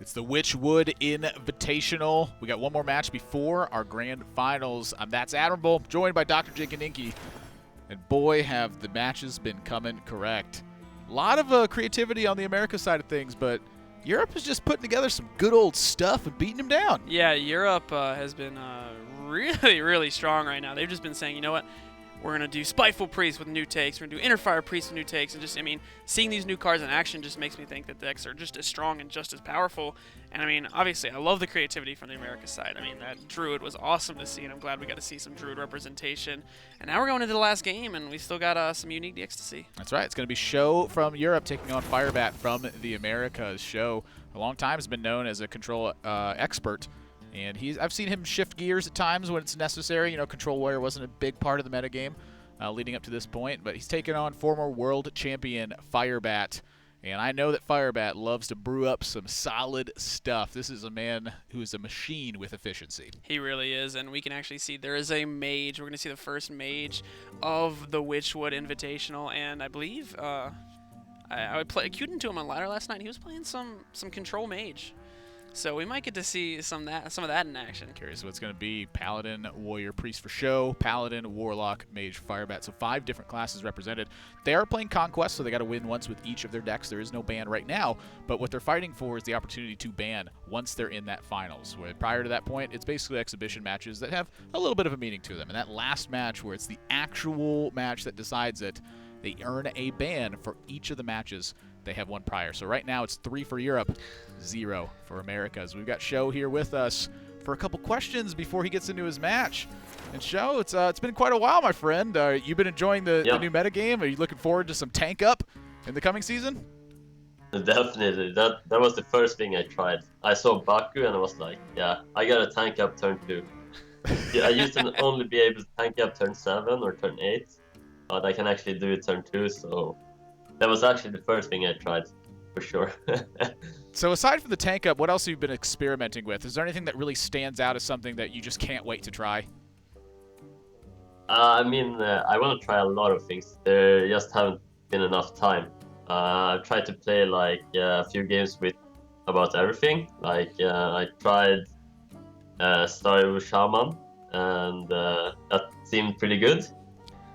It's the Witchwood Inn-vitational. We got one more match before our grand finals. That's Admirable, joined by Dr. Jinkaninki. And boy, have the matches been coming correct. A lot of creativity on the America side of things, but Europe is just putting together some good old stuff and beating them down. Yeah, Europe has been really, really strong right now. They've just been saying, you know what? We're going to do Spiteful Priest with new takes. We're going to do Inner Fire Priest with new takes. And just, I mean, seeing these new cards in action just makes me think that the decks are just as strong and just as powerful. And, I mean, obviously, I love the creativity from the America side. I mean, that Druid was awesome to see, and I'm glad we got to see some Druid representation. And now we're going into the last game, and we still got some unique decks to see. That's right. It's going to be Sjow from Europe taking on Firebat from the Americas. Sjow, a long time, has been known as a control expert. And I've seen him shift gears at times when it's necessary. You know, Control Warrior wasn't a big part of the metagame leading up to this point, but he's taken on former world champion Firebat. And I know that Firebat loves to brew up some solid stuff. This is a man who is a machine with efficiency. He really is, and we can actually see there is a Mage. We're going to see the first Mage of the Witchwood Invitational, and I believe I queued into him on ladder last night. He was playing some Control Mage. So we might get to see some of that in action. Curious what it's going to be. Paladin, Warrior, Priest for Sjow, Paladin, Warlock, Mage, Firebat. So 5 different classes represented. They are playing Conquest, so they got to win once with each of their decks. There is no ban right now, but what they're fighting for is the opportunity to ban once they're in that finals. Where prior to that point, it's basically exhibition matches that have a little bit of a meaning to them. And that last match, where it's the actual match that decides it, they earn a ban for each of the matches they have won prior. So right now it's 3 for Europe, 0 for Americas. We've got Sjow here with us for a couple questions before he gets into his match. And Sjow, it's been quite a while, my friend. You've been enjoying the new metagame. Are you looking forward to some tank up in the coming season? Definitely. That was the first thing I tried. I saw Baku and I was like, yeah, I gotta tank up turn 2. Yeah, I used to only be able to tank up turn 7 or turn 8, but I can actually do it turn 2, so that was actually the first thing I tried, for sure. So aside from the tank up, what else have you been experimenting with? Is there anything that really stands out as something that you just can't wait to try? I mean, I want to try a lot of things. There just haven't been enough time. I've tried to play like a few games with about everything. Like I tried started with Shaman, and that seemed pretty good.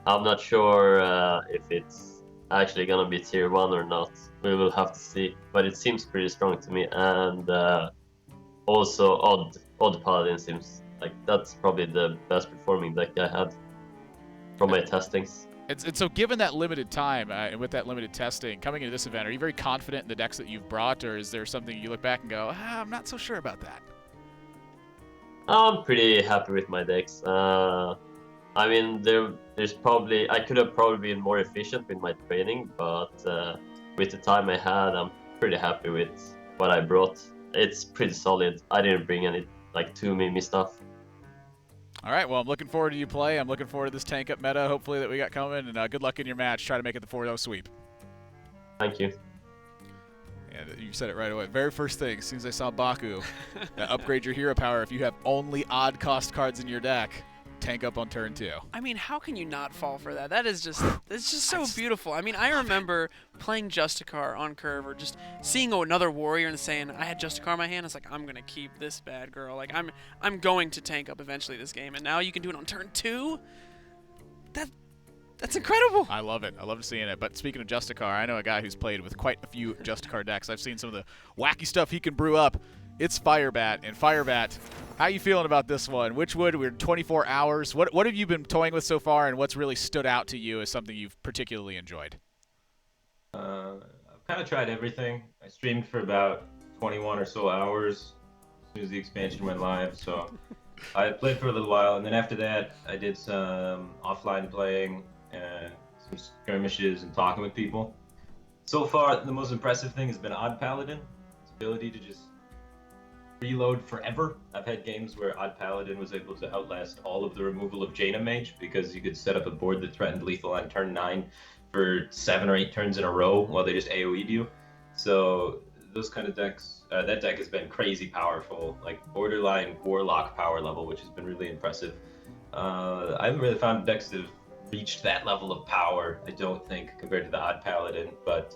I'm not sure if it's actually gonna be tier 1 or not. We will have to see, but it seems pretty strong to me. And also odd Paladin seems like that's probably the best performing deck I had from my testings. And so given that limited time and with that limited testing coming into this event, are you very confident in the decks that you've brought, or is there something you look back and go, I'm not so sure about that? I'm pretty happy with my decks. I mean, there's probably I could have probably been more efficient with my training, but with the time I had, I'm pretty happy with what I brought. It's pretty solid. I didn't bring any like too meme stuff. All right, well, I'm looking forward to you play. I'm looking forward to this tank up meta, hopefully, that we got coming, and good luck in your match. Try to make it the 4-0 sweep. Thank you. And you said it right away. Very first thing, as soon as I saw Baku, upgrade your hero power if you have only odd cost cards in your deck. Tank up on turn 2. I mean, how can you not fall for that? It's just so beautiful. I mean, I remember playing Justicar on Curve, or just seeing another warrior and saying, I had Justicar in my hand. It's like, I'm gonna keep this bad girl. Like I'm going to tank up eventually this game, and now you can do it on turn 2. That's incredible. I love it. I love seeing it. But speaking of Justicar, I know a guy who's played with quite a few Justicar decks. I've seen some of the wacky stuff he can brew up. It's Firebat. And Firebat, how you feeling about this one? Witchwood, we're in 24 hours. What have you been toying with so far, and what's really stood out to you as something you've particularly enjoyed? I've kind of tried everything. I streamed for about 21 or so hours as soon as the expansion went live. So I played for a little while, and then after that, I did some offline playing and some skirmishes and talking with people. So far, the most impressive thing has been Odd Paladin. Its ability to just reload forever. I've had games where Odd Paladin was able to outlast all of the removal of Jaina Mage because you could set up a board that threatened lethal on turn 9 for 7 or 8 turns in a row while they just AoE'd you. So those kind of decks, that deck has been crazy powerful, like borderline Warlock power level, which has been really impressive. I haven't really found decks that have reached that level of power, I don't think, compared to the Odd Paladin, but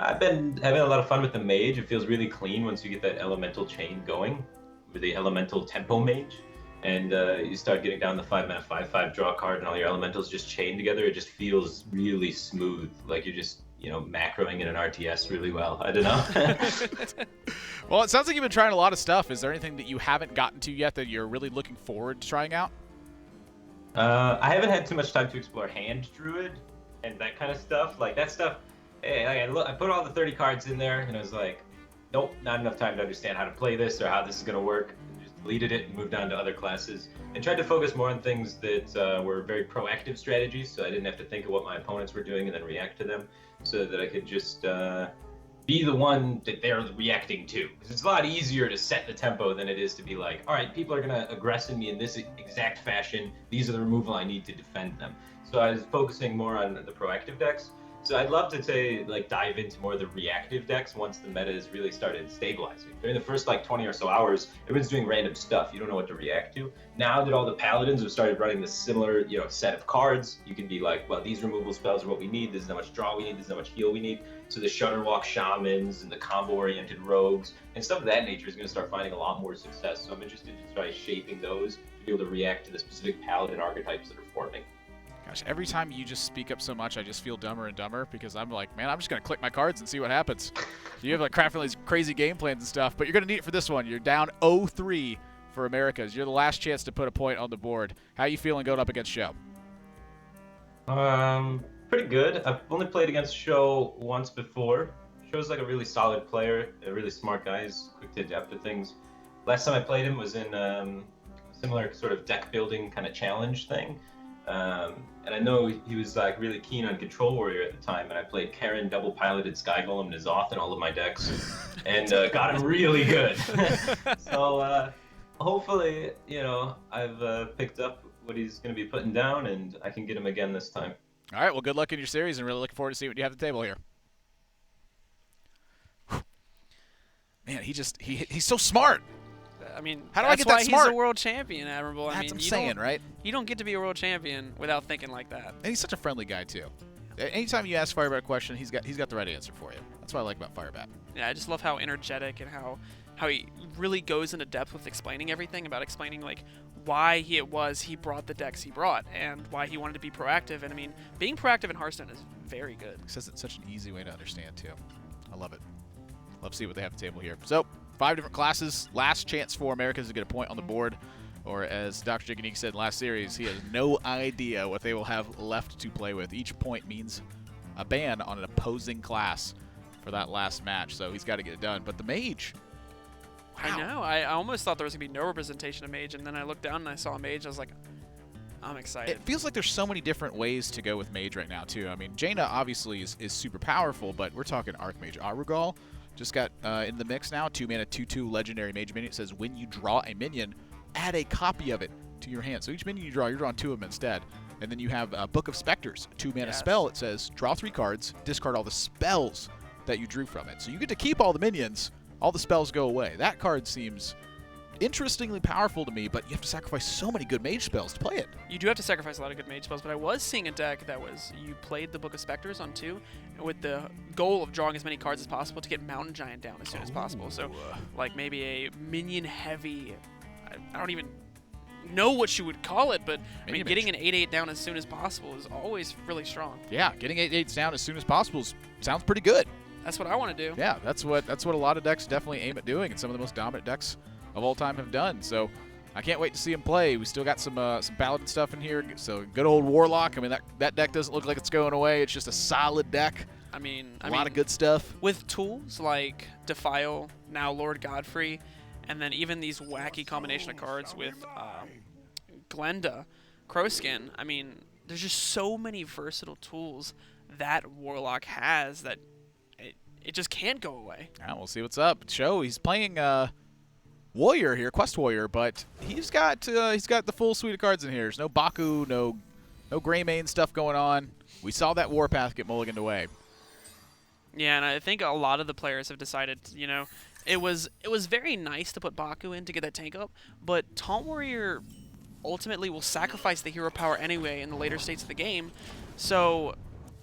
I've been having a lot of fun with the Mage. It feels really clean once you get that elemental chain going with the elemental tempo Mage. And you start getting down the 5-mana 5/5 draw card, and all your elementals just chain together. It just feels really smooth, like you're just macroing in an RTS really well. I don't know. Well, it sounds like you've been trying a lot of stuff. Is there anything that you haven't gotten to yet that you're really looking forward to trying out? I haven't had too much time to explore Hand Druid and that kind of stuff. Like that stuff, I put all the 30 cards in there, and I was like, nope, not enough time to understand how to play this or how this is going to work. Deleted it and moved on to other classes and tried to focus more on things that were very proactive strategies, so I didn't have to think of what my opponents were doing and then react to them, so that I could just be the one that they're reacting to. Because it's a lot easier to set the tempo than it is to be like, all right, people are going to aggress me in this exact fashion. These are the removal I need to defend them. So I was focusing more on the proactive decks. So I'd love to say, dive into more of the reactive decks once the meta has really started stabilizing. During the first 20 or so hours, everyone's doing random stuff. You don't know what to react to. Now that all the Paladins have started running the similar, set of cards, you can be like, well, these removal spells are what we need. This is how much draw we need. This is how much heal we need. So the Shutterwalk Shamans and the combo-oriented Rogues and stuff of that nature is going to start finding a lot more success. So I'm interested to try shaping those to be able to react to the specific Paladin archetypes that are forming. Gosh, every time you just speak up so much, I just feel dumber and dumber because I'm like, man, I'm just going to click my cards and see what happens. You have crafting these crazy game plans and stuff, but you're going to need it for this one. You're down 0-3 for Americas. You're the last chance to put a point on the board. How are you feeling going up against Sjow? Pretty good. I've only played against Sjow once before. Show's a really solid player, a really smart guy. He's quick to adapt to things. Last time I played him was in a similar sort of deck building kind of challenge thing. And I know he was really keen on Control Warrior at the time, and I played Karen double piloted Sky Golem N'Zoth in all of my decks, and got him really good. So hopefully, I've picked up what he's going to be putting down, and I can get him again this time. All right, well, good luck in your series, and really looking forward to see what you have at the table here. Man, he's so smart. I mean, how do I get that smart? That's why he's a world champion, Admirable. That's what I'm saying, right? You don't get to be a world champion without thinking like that. And he's such a friendly guy too. Anytime you ask Firebat a question, he's got the right answer for you. That's what I like about Firebat. Yeah, I just love how energetic and how he really goes into depth with explaining everything, about explaining why he brought the decks he brought and why he wanted to be proactive. And I mean, being proactive in Hearthstone is very good. He says it's such an easy way to understand too. I love it. Love to see what they have at the table here. So 5 different classes. Last chance for Americans to get a point on the board. Or as Dr. Jigonique said in last series, he has no idea what they will have left to play with. Each point means a ban on an opposing class for that last match. So he's got to get it done. But the Mage. Wow. I know. I almost thought there was going to be no representation of Mage. And then I looked down and I saw a Mage. I was like, I'm excited. It feels like there's so many different ways to go with Mage right now, too. I mean, Jaina obviously is super powerful, but we're talking Archmage Arugal. Just got in the mix now. 2-mana, 2/2 legendary mage minion. It says when you draw a minion, add a copy of it to your hand. So each minion you draw, you're drawing 2 of them instead. And then you have a Book of Specters, 2-mana spell. It says draw 3 cards, discard all the spells that you drew from it. So you get to keep all the minions, all the spells go away. That card seems interestingly powerful to me, but you have to sacrifice so many good mage spells to play it. You do have to sacrifice a lot of good mage spells, but I was seeing a deck that was, you played the Book of Specters on 2 with the goal of drawing as many cards as possible to get Mountain Giant down as soon as possible. So maybe a minion heavy, I don't even know what you would call it, but I mean, getting an 8/8 down as soon as possible is always really strong. Yeah, getting 8/8s down as soon as possible sounds pretty good. That's what I want to do. Yeah, that's what a lot of decks definitely aim at doing, and some of the most dominant decks of all time have done. So I can't wait to see him play. We still got some Paladin stuff in here. So good old Warlock. I mean, that deck doesn't look like it's going away. It's just a solid deck. I mean, a lot of good stuff. With tools like Defile, now Lord Godfrey, and then even these wacky combination of cards with Glenda, Crowskin. I mean, there's just so many versatile tools that Warlock has that it just can't go away. Yeah, we'll see what's up. Sjow, he's playing Warrior here, Quest Warrior, but he's got the full suite of cards in here. There's no Baku, no Greymane stuff going on. We saw that Warpath get mulliganed away. Yeah, and I think a lot of the players have decided, it was very nice to put Baku in to get that tank up, but Taunt Warrior ultimately will sacrifice the hero power anyway in the later states of the game. So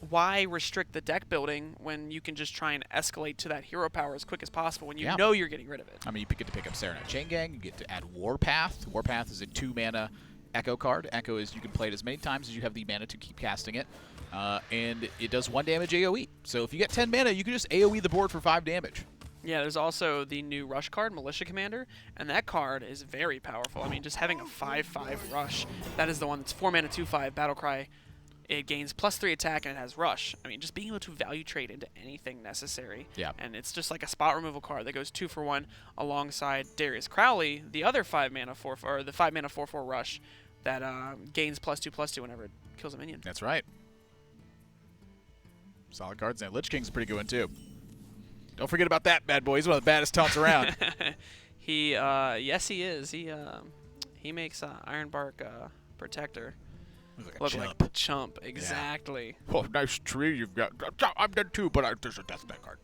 why restrict the deck building when you can just try and escalate to that hero power as quick as possible when you Yeah. know you're getting rid of it? I mean, you get to pick up Serenite Chain Gang. You get to add Warpath. Warpath is a 2-mana Echo card. Echo is you can play it as many times as you have the mana to keep casting it. And it does 1 damage AoE. So if you get 10 mana, you can just AoE the board for 5 damage. Yeah, there's also the new Rush card, Militia Commander, and that card is very powerful. I mean, just having a 5/5 Rush, that is the one that's 4 mana, 2/5, Battlecry. It gains +3 attack and it has Rush. I mean, just being able to value trade into anything necessary. Yeah. And it's just like a spot removal card that goes 2 for 1 alongside Darius Crowley, the other 5 mana 4/4 Rush that gains +2/+2 whenever it kills a minion. That's right. Solid cards there. Lich King's a pretty good one, too. Don't forget about that bad boy. He's one of the baddest taunts around. Yes, he is. He makes Ironbark Protector Looks look like a like chump. a chump. Exactly. Oh, nice tree you've got. I'm dead too, but there's a Death Knight card.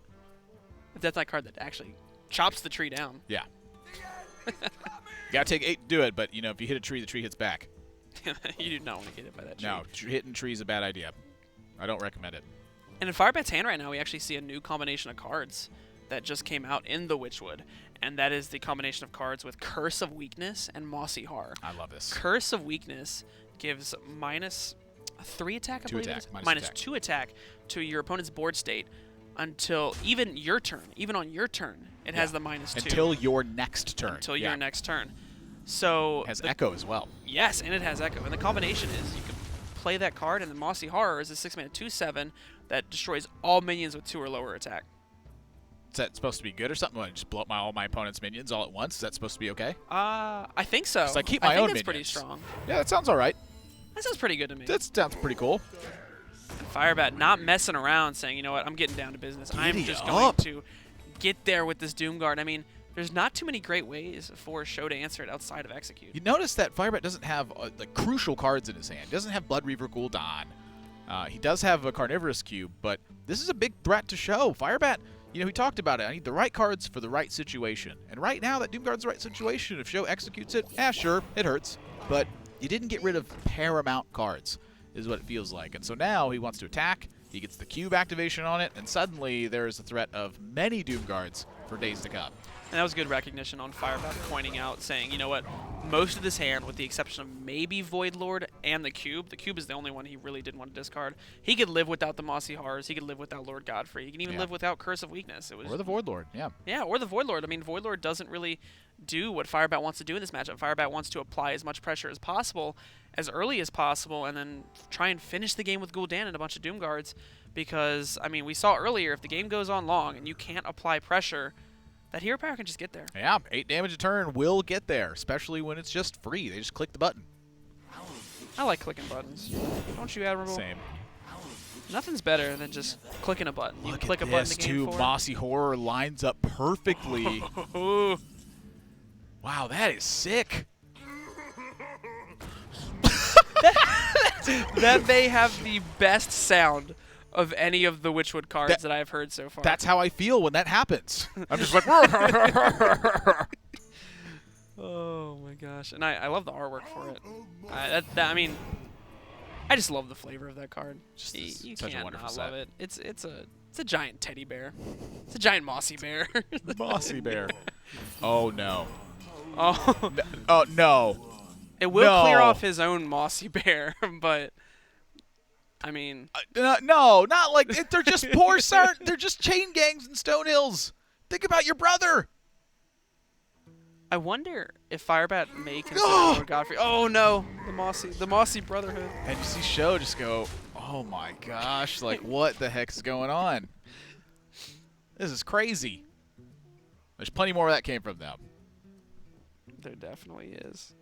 The Death Knight card that actually chops the tree down. Yeah. You gotta take 8 to do it, but you know if you hit a tree, the tree hits back. You do not want to get hit by that tree. No, hitting tree is a bad idea. I don't recommend it. And in Firebat's hand right now, we actually see a new combination of cards that just came out in the Witchwood, and that is the combination of cards with Curse of Weakness and Mossy Horror. I love this. Curse of Weakness gives -3 attack, I 2 believe attack, it is? minus Minus attack. 2 attack to your opponent's board state until even your turn. Even on your turn, it has the -2. Until your next turn. Until Yeah. your next turn. So It has Echo as well. yes, and it has Echo. And the combination is you can play that card, and the Mossy Horror is a 6-mana 2/7 that destroys all minions with 2 or lower attack. Is that supposed to be good or something? Like just blow up all my opponent's minions all at once? Is that supposed to be okay? I think so. 'Cause I keep my think own that's pretty minions. strong. Yeah, that sounds all right. That sounds pretty good to me. That sounds pretty cool. Firebat not messing around, saying, you know what, I'm getting down to business. I'm Giddy just up. going to get there with this Doomguard. I mean, there's not too many great ways for Sjow to answer it outside of Execute. You notice that Firebat doesn't have like crucial cards in his hand. He doesn't have Blood Reaver Gul'dan. He does have a Carnivorous Cube, but this is a big threat to Sjow. Firebat, you know, he talked about it. I need the right cards for the right situation. And right now, that Doomguard's the right situation. If Sjow executes it, sure, it hurts. But you didn't get rid of paramount cards, is what it feels like. And so now he wants to attack. He gets the cube activation on it, and suddenly there is a threat of many Doomguards for days to come. And that was good recognition on Firebat, pointing out, saying, you know what, most of this hand, with the exception of maybe Void Lord and the Cube is the only one he really didn't want to discard. He could live without the Mossy Horrors. He could live without Lord Godfrey. He can even live without Curse of Weakness. It was, Or the Void Lord, yeah. Yeah, or the Void Lord. I mean, Void Lord doesn't really do what Firebat wants to do in this matchup. Firebat wants to apply as much pressure as possible, as early as possible, and then try and finish the game with Gul'dan and a bunch of Doomguards. Because, I mean, we saw earlier, if the game goes on long and you can't apply pressure, that hero power can just get there. Yeah, 8 damage a turn will get there, especially when it's just free. They just click the button. I like clicking buttons. Don't you, Admirable? Same. Nothing's better than just clicking a button. You Look can click at a button this, to game too. forward. Mossy Horror lines up perfectly. Ooh. Wow, that is sick. That may have the best sound of any of the Witchwood cards that I've heard so far. That's how I feel when that happens. I'm just like, oh my gosh, and I love the artwork for it. I mean, I just love the flavor of that card. Just You such a can't wonderful not set. love it. It's a giant teddy bear. It's a giant mossy bear. Mossy Bear. Oh, no. Oh, Oh, no. it will clear No. off his own mossy bear, but I mean, No, not like it. They're just poor they're just chain gangs in Stone Hills. Think about your brother. I wonder if Firebat may consider Oh! Lord Godfrey. Oh no, the mossy brotherhood. And you see Sjow just go, oh my gosh, like what the heck's going on? This is crazy. There's plenty more where that came from, though. There definitely is.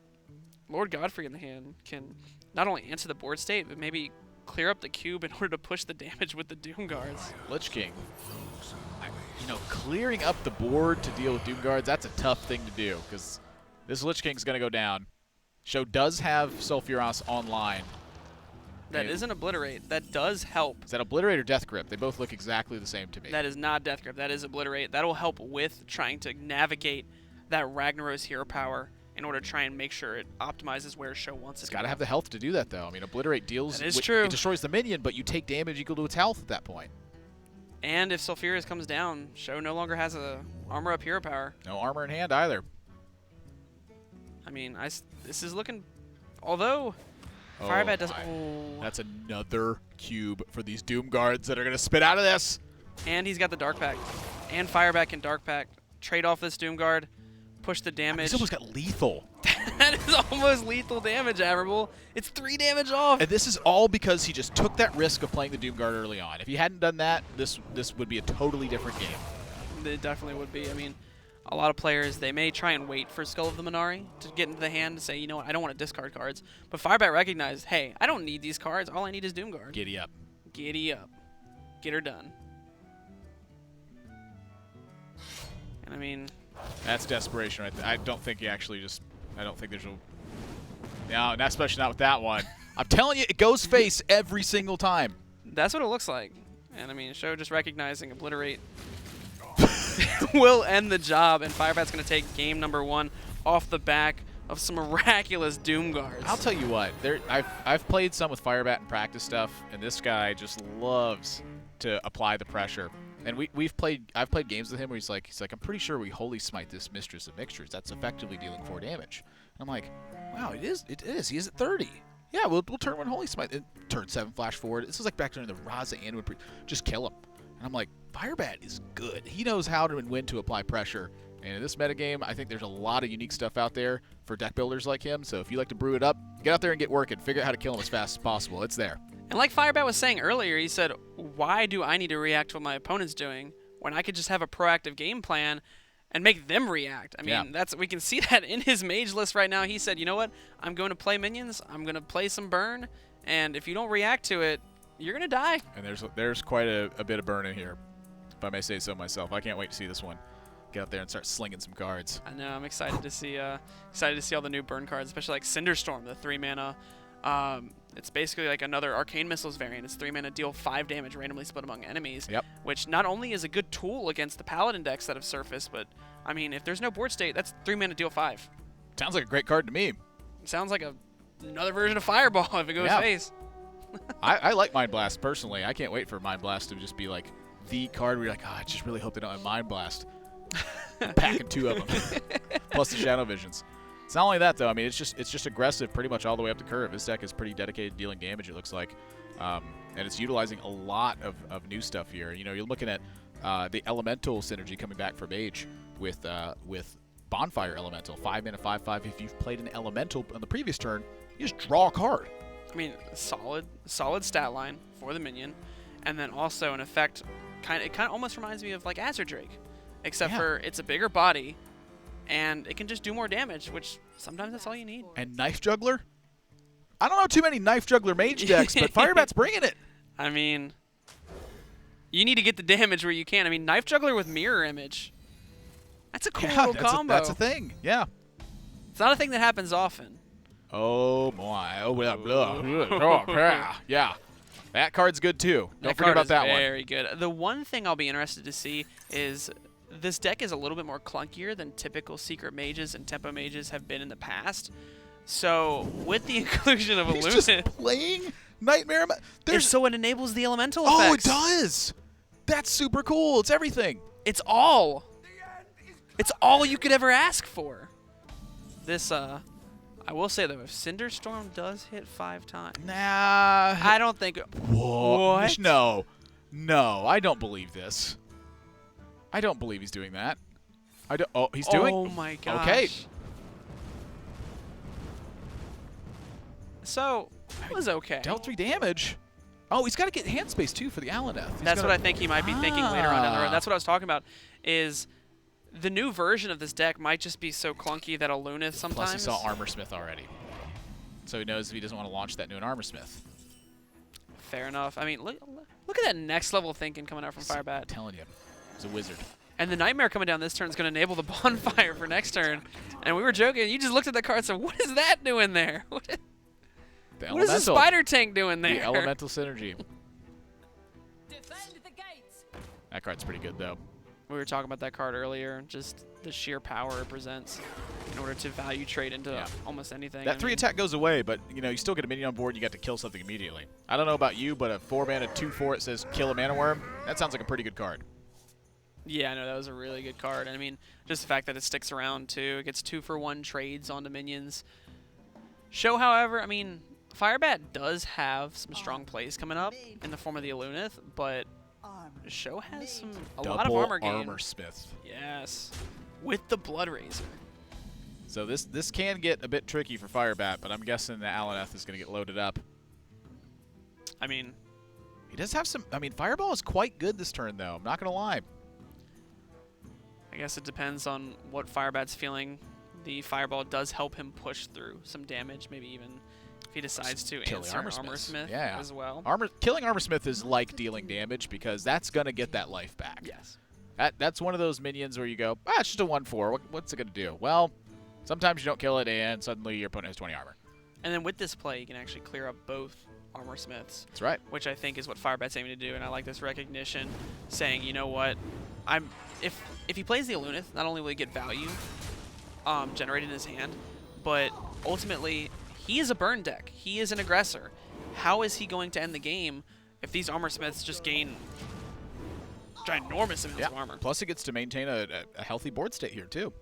Lord Godfrey in the hand can not only answer the board state, but maybe clear up the cube in order to push the damage with the Doomguards. Lich King. Clearing up the board to deal with Doomguards, that's a tough thing to do, because this Lich King's going to go down. Sjow does have Sulfuros online. That isn't Obliterate. That does help. Is that Obliterate or Death Grip? They both look exactly the same to me. That is not Death Grip. That is Obliterate. That'll help with trying to navigate that Ragnaros hero power in order to try and make sure it optimizes where Sjow wants it. It's got to have the health to do that, though. I mean, Obliterate deals. That is true. It destroys the minion, but you take damage equal to its health at that point. And if Sulfurious comes down, Sjow no longer has a armor up hero power. No armor in hand either. I mean, this is looking. Although Firebat does. Oh. That's another cube for these Doom Guards that are going to spit out of this. And he's got the Dark Pact. And Firebat can Dark Pact. Trade off this Doom Guard. Push the damage. He's almost got lethal. That is almost lethal damage, Admirable. It's 3 damage off. And this is all because he just took that risk of playing the Doom Guard early on. If he hadn't done that, this would be a totally different game. It definitely would be. I mean, a lot of players, they may try and wait for Skull of the Minari to get into the hand and say, you know what, I don't want to discard cards. But Firebat recognized, hey, I don't need these cards. All I need is Doom Guard. Giddy up. Giddy up. Get her done. And I mean... That's desperation right there. I don't think he actually just... I don't think there's a... No, not especially not with that one. I'm telling you, it goes face every single time. That's what it looks like. And I mean, Sjow just recognizing Obliterate will end the job, and Firebat's going to take game number 1 off the back of some miraculous Doom Guards. I'll tell you what, I've played some with Firebat and practice stuff, and this guy just loves to apply the pressure. And I've played games with him where he's like, I'm pretty sure we Holy Smite this Mistress of Mixtures. That's effectively dealing 4 damage. And I'm like, wow, it is. He is at 30. Yeah, we'll turn 1 Holy Smite. Turn 7 flash forward. This is like back during the Raza and Wood. Just kill him. And I'm like, Firebat is good. He knows how to and when to apply pressure. And in this metagame, I think there's a lot of unique stuff out there for deck builders like him. So if you like to brew it up, get out there and get working. Figure out how to kill him as fast as possible. It's there. And like Firebat was saying earlier, he said, why do I need to react to what my opponent's doing when I could just have a proactive game plan and make them react? I mean, we can see that in his Mage list right now. He said, you know what? I'm going to play minions. I'm going to play some burn. And if you don't react to it, you're going to die. And there's quite a bit of burn in here, if I may say so myself. I can't wait to see this one. Get out there and start slinging some cards. I know. I'm excited to see all the new burn cards, especially like Cinderstorm, the 3-mana. It's basically like another Arcane Missiles variant. It's 3 mana, deal 5 damage randomly split among enemies. Yep. Which not only is a good tool against the Paladin decks that have surfaced, but I mean, if there's no board state, that's 3 mana, deal 5. Sounds like a great card to me. It sounds like another version of Fireball if it goes face. I like Mind Blast personally. I can't wait for Mind Blast to just be like the card where you're like, I just really hope they don't have Mind Blast. Packing 2 of them, plus the Shadow Visions. It's not only that though. I mean, it's just aggressive pretty much all the way up the curve. This deck is pretty dedicated to dealing damage. It looks like, and it's utilizing a lot of new stuff here. You know, you're looking at the Elemental synergy coming back for Mage with Bonfire Elemental, 5 mana, 5/5. If you've played an Elemental on the previous turn, you just draw a card. I mean, solid stat line for the minion, and then also an effect. It kind of almost reminds me of like Azure Drake, except for it's a bigger body. And it can just do more damage, which sometimes that's all you need. And Knife Juggler? I don't know too many Knife Juggler Mage decks, but Firebat's bringing it. I mean, you need to get the damage where you can. I mean, Knife Juggler with Mirror Image. That's a cool little combo. That's a thing, yeah. It's not a thing that happens often. Oh, my. Oh, blah, blah. Oh, yeah. That card's good, too. Don't forget about that one. Very good. The one thing I'll be interested to see is... this deck is a little bit more clunkier than typical Secret Mages and Tempo Mages have been in the past. So, with the inclusion of He's Illuminate... just playing Nightmare... So it enables the Elemental effects. effects. Oh, it does! That's super cool. It's everything. It's all. It's all you could ever ask for. This, I will say, though, if Cinderstorm does hit 5 times... Nah. I don't think... What? No. No, I don't believe this. I don't believe he's doing that. Oh, he's doing. Oh my gosh. Okay. So that was okay. Dealt 3 damage. Oh, he's got to get hand space too for the Alaneth. That's what I think he might be thinking later on down the road. That's what I was talking about. Is the new version of this deck might just be so clunky that a Lunith sometimes. Plus, he saw Armorsmith already, so he knows if he doesn't want to launch that new Armorsmith. Fair enough. I mean, look at that next level thinking coming out from Firebat. I'm telling you. He's a wizard. And the Nightmare coming down this turn is going to enable the Bonfire for next turn. And we were joking. You just looked at the card and said, what is that doing there? What is the Spider Tank doing there? The Elemental Synergy. Defend the gates. That card's pretty good, though. We were talking about that card earlier. Just the sheer power it presents. in order to value trade into almost anything. That 3 attack goes away, but you still get a minion on board. You got to kill something immediately. I don't know about you, but a 4-mana 2/4 it says kill a mana worm. That sounds like a pretty good card. Yeah, no, that was a really good card. And I mean, just the fact that it sticks around too. It gets 2-for-1 trades onto minions. Sjow, however, I mean, Firebat does have some strong plays coming up in the form of the Alunith, but Sjow has a lot of armor gain. Armor Smith. Yes, with the Blood Razor. So this can get a bit tricky for Firebat, but I'm guessing the Alaneth is going to get loaded up. I mean, he does have some. I mean, Fireball is quite good this turn, though. I'm not going to lie. I guess it depends on what Firebat's feeling. The Fireball does help him push through some damage, maybe even if he decides to answer Armorsmith as well. Killing Armorsmith is like dealing damage because that's going to get that life back. Yes. That's one of those minions where you go, it's just a 1/4. What's it going to do? Well, sometimes you don't kill it, and suddenly your opponent has 20 armor. And then with this play, you can actually clear up both Armorsmiths. That's right. Which I think is what Firebat's aiming to do, and I like this recognition, saying, you know what, if he plays the Alunith, not only will he get value generated in his hand, but ultimately he is a burn deck. He is an aggressor. How is he going to end the game if these Armorsmiths just gain ginormous amounts of armor? Plus he gets to maintain a healthy board state here too.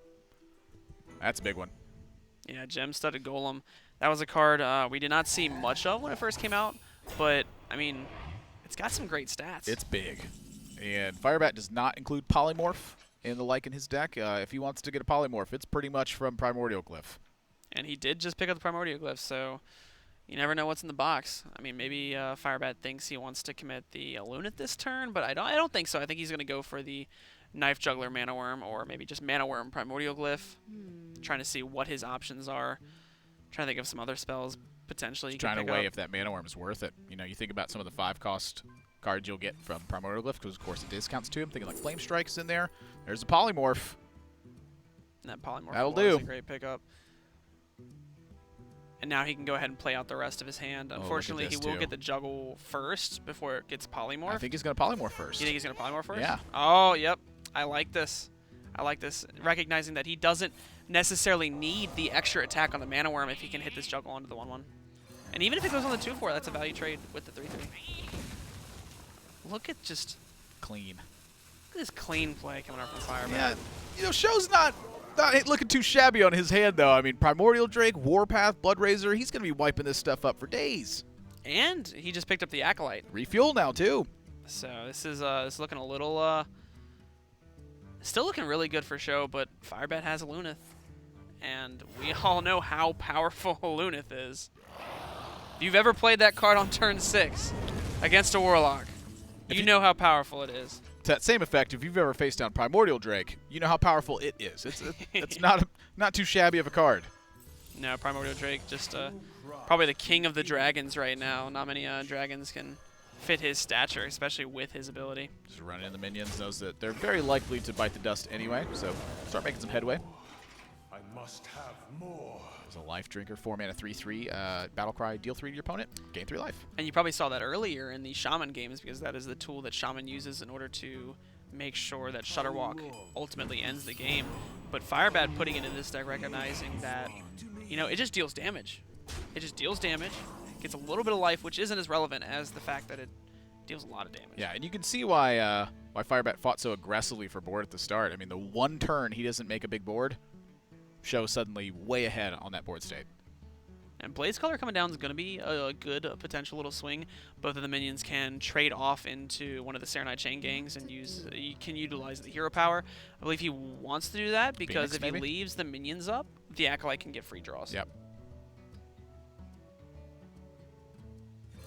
That's a big one. Yeah, Gem-Studded Golem. That was a card we did not see much of when it first came out, but I mean, it's got some great stats. It's big. And Firebat does not include Polymorph in the in his deck. If he wants to get a Polymorph, it's pretty much from Primordial Glyph. And he did just pick up the Primordial Glyph, so you never know what's in the box. I mean, maybe Firebat thinks he wants to commit the Alunith this turn, but I don't think so. I think he's going to go for the Knife Juggler Mana Worm, or maybe just Mana Worm Primordial Glyph, trying to see what his options are. Trying to think of some other spells potentially. Trying to weigh if that Mana Worm is worth it. You think about some of the 5-cost cards you'll get from Primordial Glyph, because of course it discounts to him. Thinking like Flame Strike's in there. There's a Polymorph. And that Polymorph That'll was do. a great pickup. And now he can go ahead and play out the rest of his hand. Unfortunately, he will get the Juggle first before it gets Polymorph. I think he's going to Polymorph first. You think he's going to Polymorph first? Yeah. Oh, yep. I like this. I like this. Recognizing that he doesn't necessarily need the extra attack on the Mana Worm if he can hit this Juggle onto the 1/1. And even if it goes on the 2/4, that's a value trade with the 3/3. Look at just clean. Look at this clean play coming up from Firebat. Yeah, Show's not looking too shabby on his hand, though. I mean, Primordial Drake, Warpath, Blood Razor, he's going to be wiping this stuff up for days. And he just picked up the Acolyte. Refuel now, too. So this is looking a little, still looking really good for Sjow, but Firebat has a Alunith. And we all know how powerful Alunith is. If you've ever played that card on turn 6 against a Warlock, you know how powerful it is. To that same effect, if you've ever faced down Primordial Drake, you know how powerful it is. It's not too shabby of a card. No, Primordial Drake, just probably the king of the dragons right now. Not many dragons can fit his stature, especially with his ability. Just running in the minions, knows that they're very likely to bite the dust anyway, so start making some headway. I must have more. There's a Life Drinker, 4-mana 3/3, Battlecry, deal 3 to your opponent, gain 3 life. And you probably saw that earlier in the Shaman games, because that is the tool that Shaman uses in order to make sure that Shutterwalk ultimately ends the game. But Firebat putting it in this deck, recognizing that, it just deals damage. It just deals damage, gets a little bit of life, which isn't as relevant as the fact that it deals a lot of damage. Yeah, and you can see why Firebat fought so aggressively for board at the start. I mean, the one turn he doesn't make a big board, Sjow suddenly way ahead on that board state. And Blaze Color coming down is going to be a good potential little swing. Both of the minions can trade off into one of the Serenite Chain Gangs and you can utilize the hero power. I believe he wants to do that because if he leaves the minions up, the Acolyte can get free draws. Yep.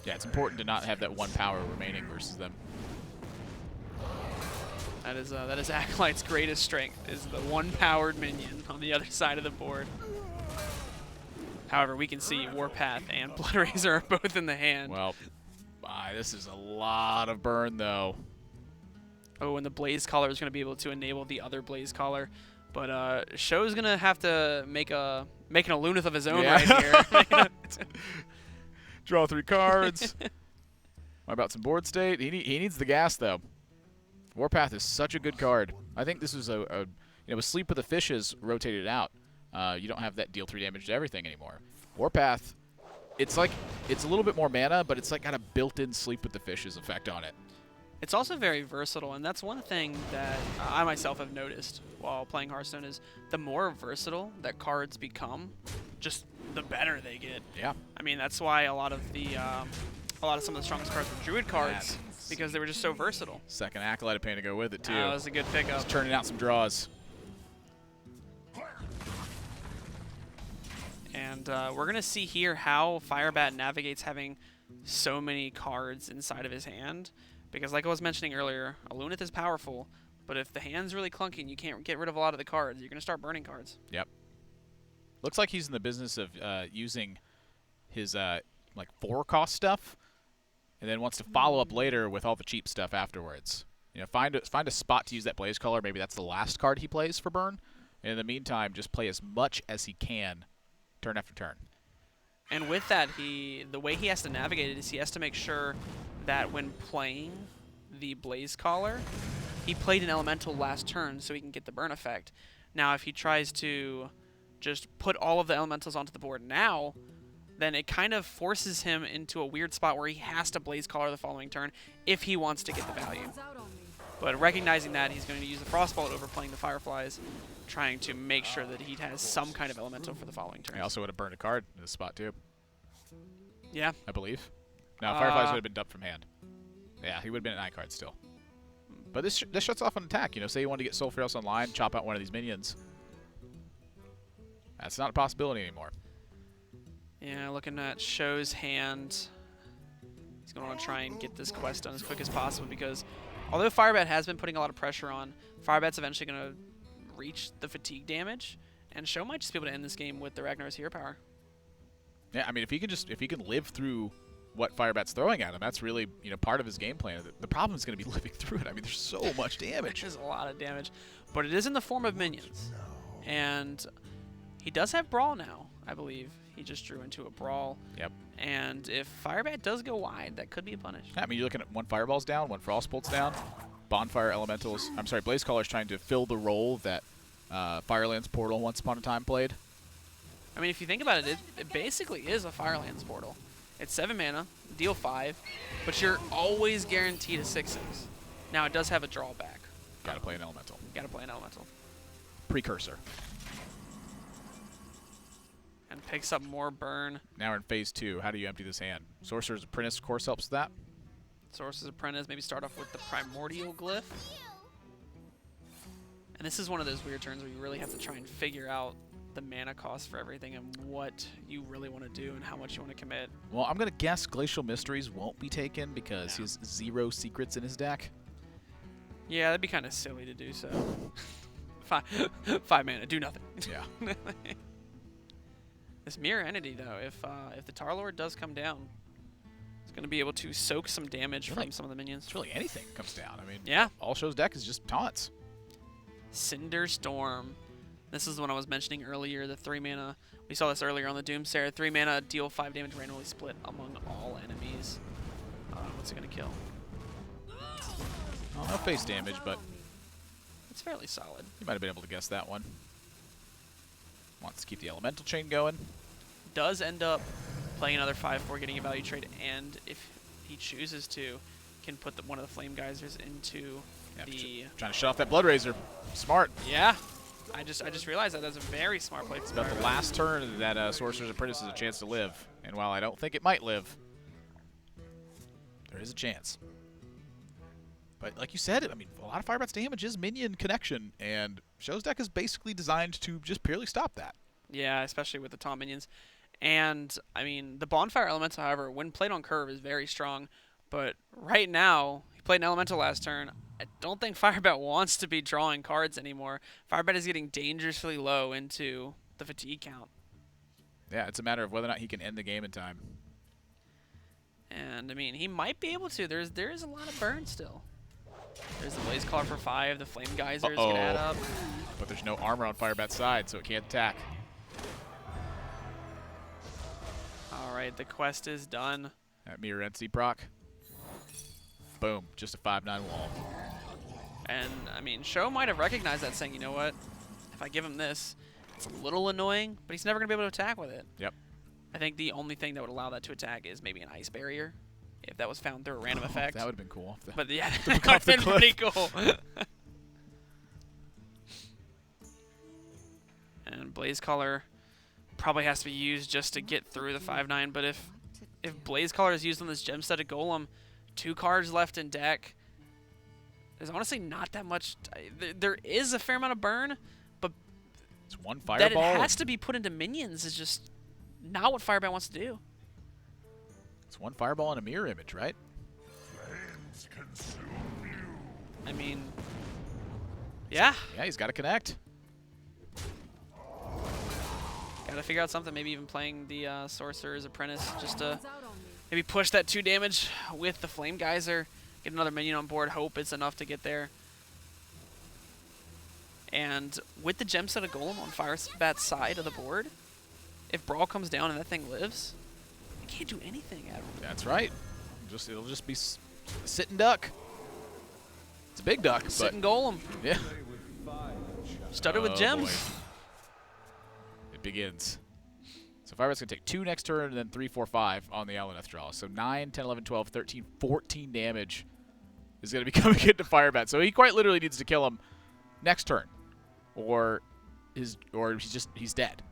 Yeah, it's important to not have that one power remaining versus them. That is Acolyte's greatest strength, is the one-powered minion on the other side of the board. However, we can see Warpath and Blood Razor are both in the hand. Well, this is a lot of burn, though. Oh, and the Blaze Collar is going to be able to enable the other Blaze Collar. But Show's going to have to make an Alunith of his own right here. Draw 3 cards. What about some board state? He needs the gas, though. Warpath is such a good card. I think this was a Sleep with the Fishes rotated out. you don't have that deal 3 damage to everything anymore. Warpath, it's like it's a little bit more mana, but it's like got a built-in sleep with the fishes effect on it. It's also very versatile, and that's one thing that I myself have noticed while playing Hearthstone is the more versatile that cards become, just the better they get. Yeah. I mean, that's why a lot of some of the strongest cards were Druid cards, because they were just so versatile. Second Acolyte of Pain to go with it, too. That was a good pickup. Just turning out some draws. And we're going to see here how Firebat navigates having so many cards inside of his hand. Because like I was mentioning earlier, a Lunith is powerful, but if the hand's really clunky and you can't get rid of a lot of the cards, you're going to start burning cards. Yep. Looks like he's in the business of using his like 4-cost stuff, and then wants to follow up later with all the cheap stuff afterwards. You know, find a spot to use that Blaze Caller. Maybe that's the last card he plays for burn. And in the meantime, just play as much as he can, turn after turn. And with that, the way he has to navigate it is he has to make sure that when playing the Blaze Caller, he played an elemental last turn so he can get the burn effect. Now, if he tries to just put all of the elementals onto the board now, then it kind of forces him into a weird spot where he has to Blaze Caller the following turn if he wants to get the value. But recognizing that, he's going to use the Frostbolt over playing the Fireflies, trying to make sure that he has some kind of elemental for the following turn. I also would have burned a card in this spot, too. Yeah. I believe. No, Fireflies would have been dumped from hand. Yeah, he would have been at 9 cards still. But this shuts off an attack. You know, say you want to get Soul Ferals online, chop out one of these minions. That's not a possibility anymore. Yeah, looking at Show's hand, he's going to want to try and get this quest done as quick as possible because although Firebat has been putting a lot of pressure on, Firebat's eventually going to reach the fatigue damage, and Sjow might just be able to end this game with the Ragnar's Hero Power. Yeah, I mean, if he can live through what Firebat's throwing at him, that's really, you know, part of his game plan. The problem is going to be living through it. I mean, there's so much damage. There's a lot of damage, but it is in the form of minions, and he does have Brawl now, I believe. He just drew into a Brawl. Yep. And if Firebat does go wide, that could be a punish. Yeah, I mean, you're looking at 1 Fireball's down, 1 Frostbolt's down, Bonfire Elementals. I'm sorry, Blaze Caller's trying to fill the role that Firelands Portal once upon a time played. I mean, if you think about it, it basically is a Firelands Portal. It's 7 mana, deal 5, but you're always guaranteed a 6s. Now, it does have a drawback. Gotta play an Elemental. Gotta play an Elemental. Precursor. And picks up more burn. Now we're in phase 2. How do you empty this hand? Sorcerer's Apprentice, of course, helps with that. Sorcerer's Apprentice, maybe start off with the Primordial Glyph. And this is one of those weird turns where you really have to try and figure out the mana cost for everything and what you really want to do and how much you want to commit. Well, I'm going to guess Glacial Mysteries won't be taken because he has 0 secrets in his deck. Yeah, that'd be kind of silly to do so. 5 mana, do nothing. Yeah. This Mirror Entity, though, if the Tarlord does come down, it's going to be able to soak some damage from some of the minions. It's really anything comes down. I mean, yeah. All Show's deck is just taunts. Cinder Storm. This is the one I was mentioning earlier, the 3 mana. We saw this earlier on the Doomsayer. 3 mana, deal 5 damage randomly split among all enemies. What's it going to kill? Well, no face damage, but it's fairly solid. you might have been able to guess that one. Wants to keep the Elemental Chain going. Does end up playing another 5/4, getting a value trade, and if he chooses to, can put one of the Flame Geysers into the... Trying to shut off that Blood Razor. Smart. Yeah. I just realized that that's a very smart play. It's about the last turn that Sorcerer's Apprentice has a chance to live. And while I don't think it might live, there is a chance. But like you said, I mean, a lot of Firebat's damage is minion connection, and Show's deck is basically designed to just purely stop that. Yeah, especially with the taunt minions. And, I mean, the Bonfire Elemental, however, when played on curve is very strong. But right now, he played an Elemental last turn. I don't think Firebat wants to be drawing cards anymore. Firebat is getting dangerously low into the fatigue count. Yeah, it's a matter of whether or not he can end the game in time. And, I mean, he might be able to. There is a lot of burn still. There's the Blaze Caller for 5. The Flame Geysers can add up. But there's no armor on Firebat's side, so it can't attack. All right, the quest is done. That Mirror Entity proc. Boom, just a 5/9 wall. And, I mean, Sjow might have recognized that, saying, you know what, if I give him this, It's a little annoying, but he's never going to be able to attack with it. Yep. I think the only thing that would allow that to attack is maybe an ice barrier, if that was found through a random effect. That would have been cool. But yeah, off that would have the been pretty cool. And Blaze Caller probably has to be used just to get through the 5/9. But if Blaze Caller is used on this Gem-Studded Golem, 2 cards left in deck. There's honestly not that much. There is a fair amount of burn, but it's one that it fireball. has to be put into minions is just not what Firebat wants to do. It's one fireball and a mirror image, right? Flames consume you. I mean, yeah. Yeah, he's got to connect. Got to figure out something. Maybe even playing the Sorcerer's Apprentice just to Out on me. maybe push that 2 damage with the Flame Geyser. Get another minion on board. Hope it's enough to get there. And with the Gem-Studded Golem on Firebat's side of the board, if Brawl comes down and that thing lives, you can't do anything at him. That's right. It'll just be sitting duck. It's a big duck, Sitting Golem. but yeah. Studded with Oh, gems. boy. It begins. So Firebat's going to take 2 next turn and then 3, 4, 5 on the Alaneth draw. So 9, 10, 11, 12, 13, 14 damage is going to be coming into Firebat. So he quite literally needs to kill him next turn, or he's dead.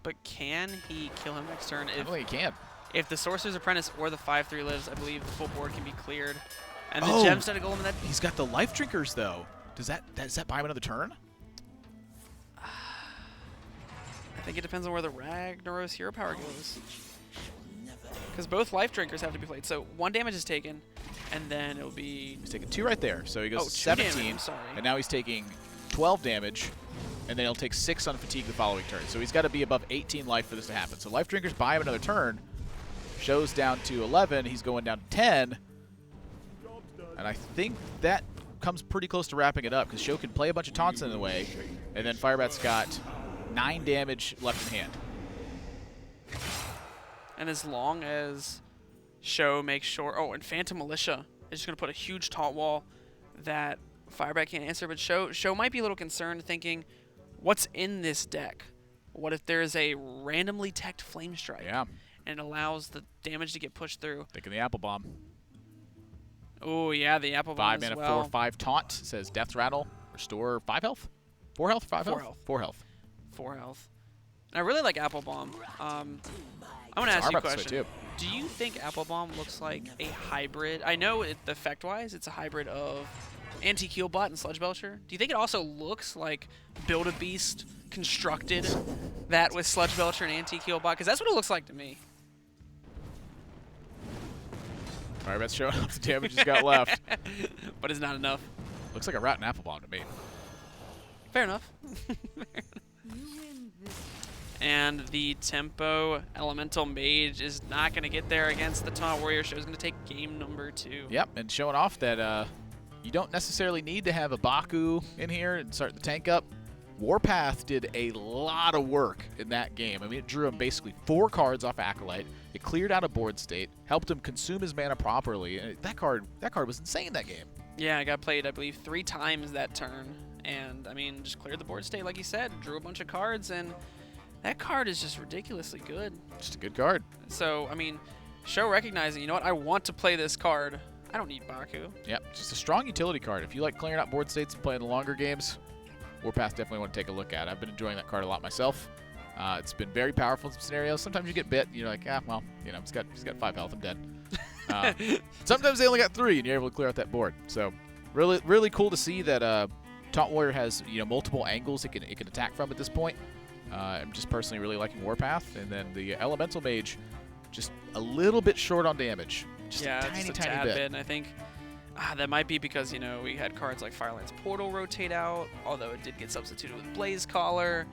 But can he kill him next turn? I don't think he can. If the Sorcerer's Apprentice or the 5/3 lives, I believe the full board can be cleared. And the Oh. Gem-Studded Golem, that He's got the life drinkers though. Does that buy him another turn? I think it depends on where the Ragnaros Hero Power goes. Because both life drinkers have to be played. So 1 damage is taken, and then it'll be... He's taking 2 right there. So he goes Oh, to 2 17, damage, I'm sorry. and now he's taking 12 damage, and then he'll take 6 on fatigue the following turn. So he's got to be above 18 life for this to happen. So life drinkers buy him another turn. Show's down to 11. He's going down to 10. And I think that comes pretty close to wrapping it up, because Sjow can play a bunch of taunts in the way, and then Firebat's got 9 damage left in hand. And as long as Sjow makes sure... Oh, and Phantom Militia is just going to put a huge taunt wall that Firebat can't answer. But Sjow might be a little concerned, thinking, what's in this deck? What if there's a randomly teched Flame Strike? Yeah. And it allows the damage to get pushed through. Thinking the Apple Bomb. Oh, yeah, the Apple 5 Bomb as mana, well. 4/5 taunt. Says Death Rattle. Restore 5 health? 4 health? 5 4 health? health. 4 health. 4 health. And I really like Apple Bomb. I'm going to It's ask you a Arbok this way, question. too. Do you think Apple Bomb looks like a hybrid? I know effect-wise, it's a hybrid of Anti-Keelbot and Sludge Belcher. Do you think it also looks like Build-A-Beast constructed that with Sludge Belcher and Anti-Keelbot? Because that's what it looks like to me. Firebat's showing off the damage he's got left. But it's not enough. Looks like a Rotten Apple Bomb to me. Fair enough. You win this. And the Tempo Elemental Mage is not going to get there against the Taunt Warrior. Show's going to take game number 2. Yep, and showing off that you don't necessarily need to have a Baku in here and start the tank up. Warpath did a lot of work in that game. I mean, it drew him basically 4 cards off Acolyte. It cleared out a board state, helped him consume his mana properly. And that card was insane that game. Yeah, I got played, I believe, 3 times that turn. And, I mean, just cleared the board state, like you said. Drew a bunch of cards, and that card is just ridiculously good. Just a good card. So, I mean, Sjow recognizing, you know what, I want to play this card. I don't need Baku. Yep, just a strong utility card. If you like clearing out board states and playing the longer games, Warpath definitely want to take a look at. I've been enjoying that card a lot myself. It's been very powerful in some scenarios. Sometimes you get bit, and you're like, well, you know, he's got 5 health, I'm dead. Sometimes they only got 3, and you're able to clear out that board. So, really, really cool to see that Taunt Warrior has multiple angles it can attack from at this point. I'm just personally really liking Warpath, and then the Elemental Mage, just a little bit short on damage. Just Yeah, a tiny, just a tiny tad bit. bit. And I think that might be because, we had cards like Firelands Portal rotate out, although it did get substituted with Blaze Caller.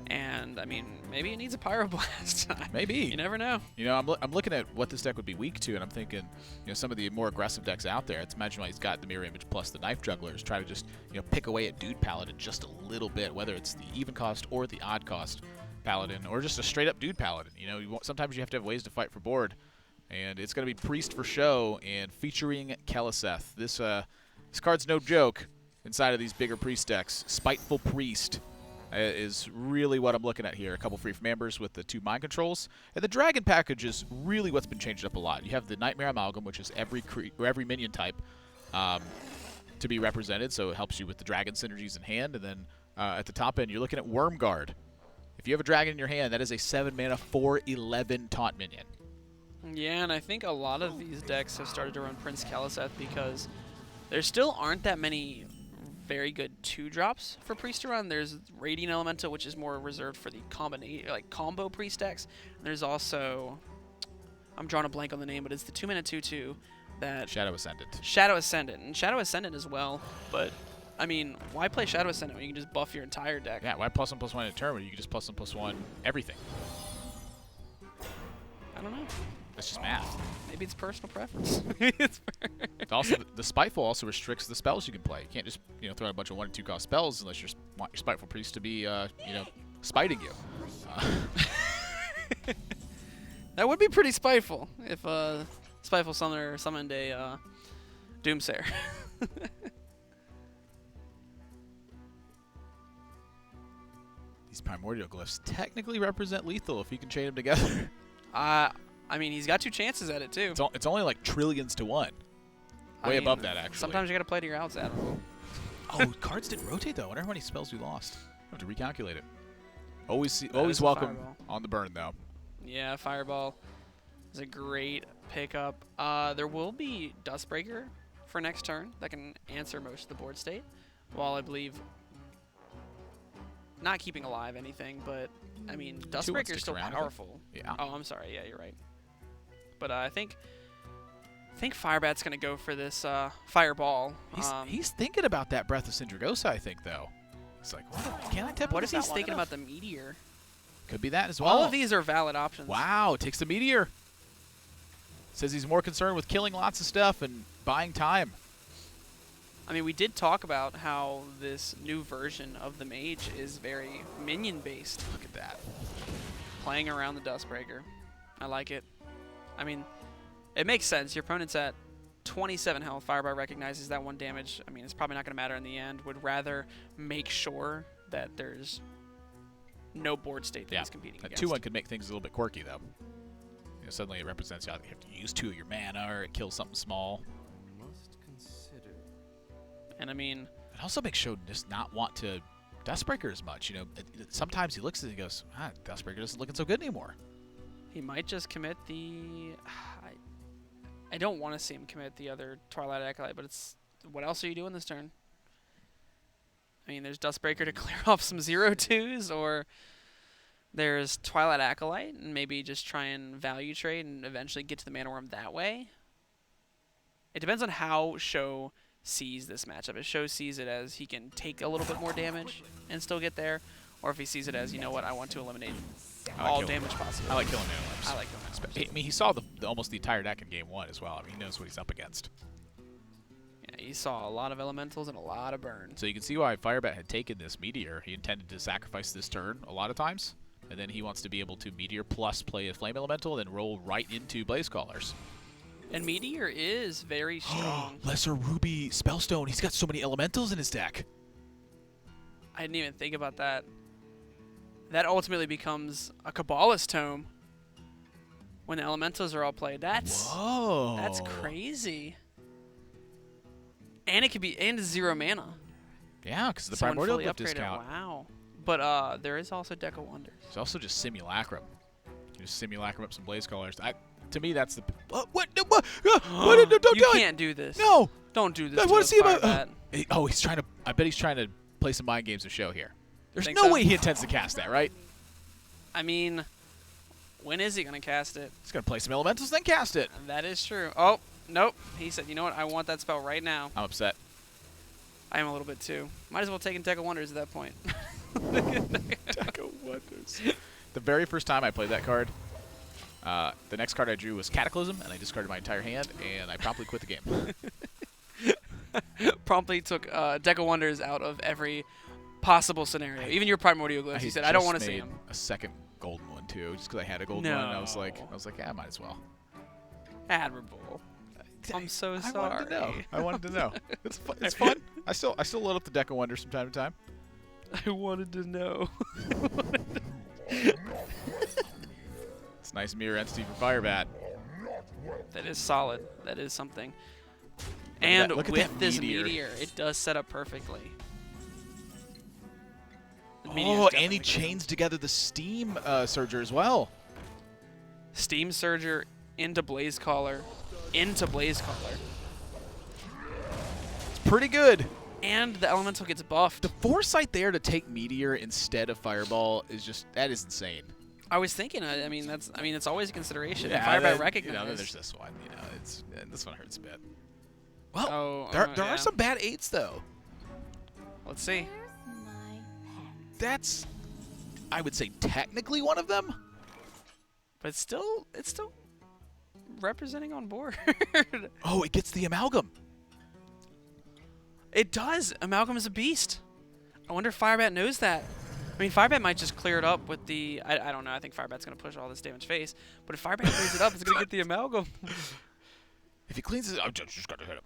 And, I mean, maybe it needs a Pyroblast. Maybe. You never know. I'm looking at what this deck would be weak to, and I'm thinking, some of the more aggressive decks out there. It's imagine why he's got the Mirror Image plus the Knife Jugglers. Try to just, pick away at Dude Paladin just a little bit, whether it's the even cost or the odd cost Paladin, or just a straight up Dude Paladin. Sometimes you have to have ways to fight for board, and it's going to be Priest for Sjow and featuring Keliseth. This card's no joke inside of these bigger Priest decks. Spiteful Priest. is really what I'm looking at here. A couple free from Ambers with the 2 mind controls. And the Dragon package is really what's been changed up a lot. You have the Nightmare Amalgam, which is every minion type to be represented, so it helps you with the Dragon synergies in hand. And then at the top end, you're looking at Wormguard. If you have a Dragon in your hand, that is a 7-mana 4/11 taunt minion. Yeah, and I think a lot of these decks have started to run Prince Kaliseth because there still aren't that many very good 2-drops for Priest to run. There's Radiant Elemental, which is more reserved for the combo Priest decks. And there's also, I'm drawing a blank on the name, but it's the 2-mana 2/2 that Shadow Ascendant. Shadow Ascendant, and Shadow Ascendant as well. But I mean, why play Shadow Ascendant when you can just buff your entire deck? Yeah, why +1/+1 in a turn when you can just +1/+1 everything? I don't know. That's just math. Maybe it's personal preference. It's Also, the Spiteful also restricts the spells you can play. You can't just throw in a bunch of 1 and 2 cost spells unless you want your Spiteful Priest to be spiting you. That would be pretty spiteful if Spiteful Summoner summoned a Doomsayer. These Primordial Glyphs technically represent lethal if you can chain them together. I mean, he's got 2 chances at it too. It's only like trillions to 1. Way above that, actually. Sometimes you gotta play to your outs, Admiral. Oh, cards didn't rotate though. I wonder how many spells we lost. I have to recalculate it. Always is a welcome Fireball. on the burn though. Yeah, Fireball is a great pickup. There will be Dustbreaker for next turn that can answer most of the board state, while I believe not keeping alive anything, but I mean, Dustbreaker is still around, powerful. Yeah. Oh, I'm sorry. Yeah, you're right. But I think Firebat's gonna go for this Fireball. He's thinking about that Breath of Syndragosa, I think, though. It's like, can I tap what if this he's out long thinking enough? about the Meteor? Could be that as well. All of these are valid options. Wow, takes the Meteor. Says he's more concerned with killing lots of stuff and buying time. I mean, we did talk about how this new version of the Mage is very minion-based. Look at that. Playing around the Dustbreaker. I like it. I mean, it makes sense. Your opponent's at 27 health. Firebat recognizes that 1 damage. I mean, it's probably not going to matter in the end. Would rather make sure that there's no board state that he's competing That against. 2/1 could make things a little bit quirky, though. Suddenly it represents you have to use 2 of your mana or it kills something small. And I mean, it also makes Sjow just not want to Dustbreaker as much. Sometimes he looks at it and goes, Dustbreaker isn't looking so good anymore. he might just commit the... I don't want to see him commit the other Twilight Acolyte, but it's... What else are you doing this turn? I mean, there's Dustbreaker to clear off some 0/2s, or there's Twilight Acolyte, and maybe just try and value trade and eventually get to the Mana Worm that way. It depends on how Sjow sees this matchup. If Sjow sees it as he can take a little bit more damage and still get there, or if he sees it as, you know what, I want to eliminate all damage possible. I like killing Mana Worms. I like killing Mana Worms. I mean, he saw almost the entire deck in game 1 as well. I mean, he knows what he's up against. Yeah, he saw a lot of elementals and a lot of burn. So you can see why Firebat had taken this Meteor. He intended to sacrifice this turn a lot of times, and then he wants to be able to Meteor plus play a Flame Elemental, and then roll right into Blaze Callers. And Meteor is very strong. Lesser Ruby Spellstone. He's got so many elementals in his deck. I didn't even think about that. That ultimately becomes a Kabbalist Tome when the elementals are all played. That's crazy. And it could be it's 0 mana. Yeah, because of the So when Primordial fully Glyph upgraded, discount. wow. But there is also Deck of Wonders. There's also just Simulacrum. You just Simulacrum up some Blaze Callers. To me, that's the... What? No, what? What? No, don't You do it! can't do this. No! Don't do this I to want us, to see about... Firebat. He's trying to... I bet he's trying to play some mind games with Sjow here. There's Think no so? way he intends to cast that, right? I mean, when is he going to cast it? He's going to play some Elementals, then cast it. That is true. Oh, nope. He said, you know what? I want that spell right now. I'm upset. I am a little bit too. Might as well take in Deck of Wonders at that point. Deck of Wonders. The very first time I played that card, the next card I drew was Cataclysm, and I discarded my entire hand, and I promptly quit the game. Promptly took Deck of Wonders out of every possible scenario. Even your Primordial Glyphs. He said, I don't want to see him. A second golden one, too, just because I had a golden one, and I was like, yeah, I might as well. Admirable. I'm so I sorry. wanted to know. It's fun. I still load up the Deck of Wonders from time to time. I wanted to know. It's a nice mirror entity for Firebat. That is solid. That is something. at And that- look at with that this meteor. meteor, it does set up perfectly. The meteor's Oh, and definitely he good. chains together the Steam Surger as well. Steam Surger into Blaze Caller, into Blaze Caller. It's pretty good. And the Elemental gets buffed. The foresight there to take Meteor instead of Fireball is just, that is insane. I was thinking, I mean, it's always a consideration. Yeah, Firebat that- recognized. You know, then there's this one. You know, this one hurts a bit. Oh, Well, there yeah. are some bad 8s though. Let's see. Where's my pen? That's, I would say, technically one of them. But it's still representing on board. Oh, it gets the Amalgam. It does. Amalgam is a beast. I wonder if Firebat knows that. I mean, Firebat might just clear it up with the... I don't know. I think Firebat's going to push all this damage face. But if Firebat clears it up, it's going to get the Amalgam. If he cleans it, I'm just got to hit him.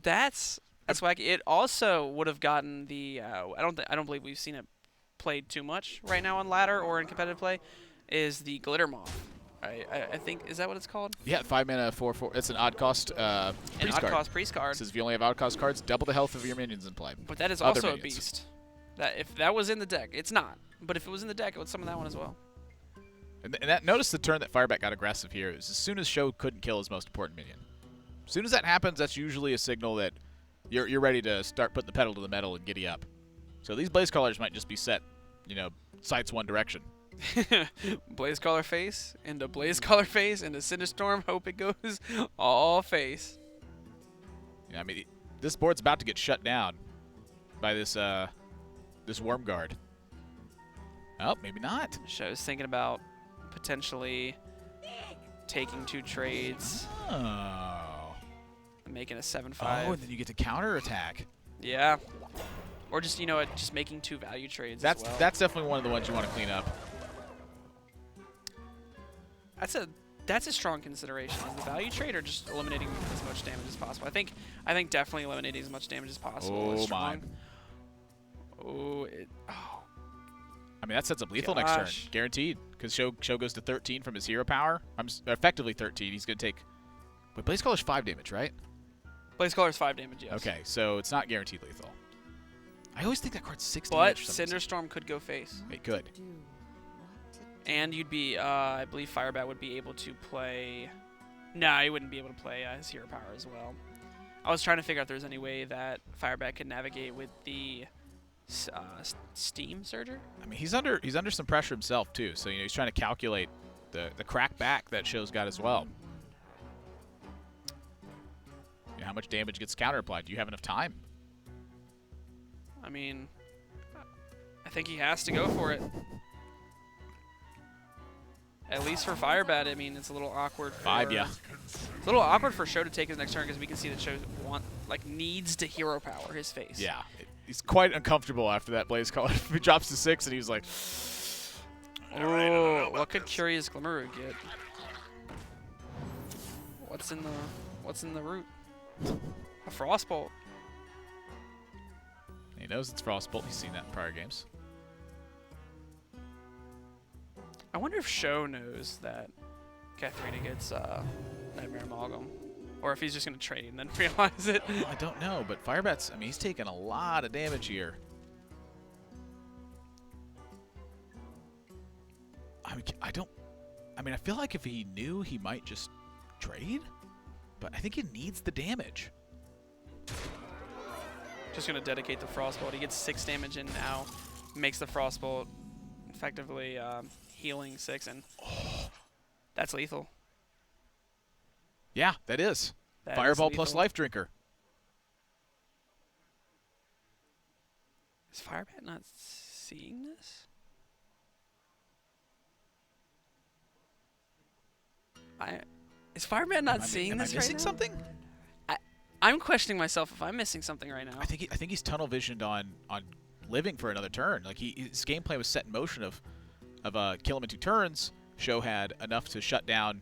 That's wacky. It also would have gotten the... I don't believe we've seen it played too much right now on ladder or in competitive play, is the Glitter Moth. I think, is that what it's called? Yeah, 5 mana, 4/4. It's an odd cost An priest odd card. cost priest card. It says if you only have odd cost cards, double the health of your minions in play. But that is Other also a minions. beast. That if that was in the deck, it's not. But if it was in the deck, it would summon that one as well. And that, notice the turn that Firebat got aggressive here. It was as soon as Sjow couldn't kill his most important minion. As soon as that happens, that's usually a signal that you're ready to start putting the pedal to the metal and giddy up. So these Blaze Callers might just be set, you know, sights one direction. Blaze Caller face into Blaze Caller face into Cinderstorm. Hope it goes all face. Yeah, I mean, this board's about to get shut down by this this Worm Guard. Oh, maybe not. Show's thinking about potentially taking 2 trades, Oh. and making a 7/5. Oh, and then you get to counter attack. Yeah. Or just, you know what, just making 2 value trades That's as well. that's definitely one of the ones you want to clean up. That's a strong consideration. Is the value trade or just eliminating as much damage as possible? I think definitely eliminating as much damage as possible is Oh strong. my. Oh, I mean, that sets up lethal next turn, Gosh. guaranteed. Because Sjow goes to 13 from his hero power. Effectively 13. He's gonna take. But Blaze Caller's 5 damage, right? Blaze Caller's 5 damage, yes. Okay, so it's not guaranteed lethal. I always think that card's 6 But damage. for some reason. Cinderstorm could go face. It could. Do what to And you'd be, I believe Firebat would be able to play... No, he wouldn't be able to play his hero power as well. I was trying to figure out if there's any way that Firebat could navigate with the Steam Surger. I mean, he's under some pressure himself too. So you know he's trying to calculate the crack back that Show's got as well. You know, how much damage gets counter applied? Do you have enough time? I mean, I think he has to go for it. At least for Firebat, I mean, it's a little awkward. 5, yeah. It's a little awkward for Sjow to take his next turn because we can see that Sjow needs to hero power his face. Yeah. He's quite uncomfortable after that Blaze Caller. He drops to 6 and he was like, Oh, what could Curious Glimmer get? What's in the root? A Frostbolt. he knows it's Frostbolt. He's seen that in prior games. I wonder if Sjow knows that Katharina gets Nightmare Amalgam. Or if he's just going to trade and then realize it. Well, I don't know, but Firebat's, I mean, he's taking a lot of damage here. I mean, I feel like if he knew, he might just trade, but I think he needs the damage. Just going to dedicate the Frostbolt. He gets 6 damage in now. Makes the Frostbolt effectively healing 6. And that's lethal. Yeah, that is. That is Fireball plus lethal. Life Drinker. Is Firebat not seeing this? Is Firebat not seeing Am this I missing right now? something? I'm questioning myself if I'm missing something right now. I think he's tunnel visioned on living for another turn. Like his game plan was set in motion of kill him in 2 turns. Sjow had enough to shut down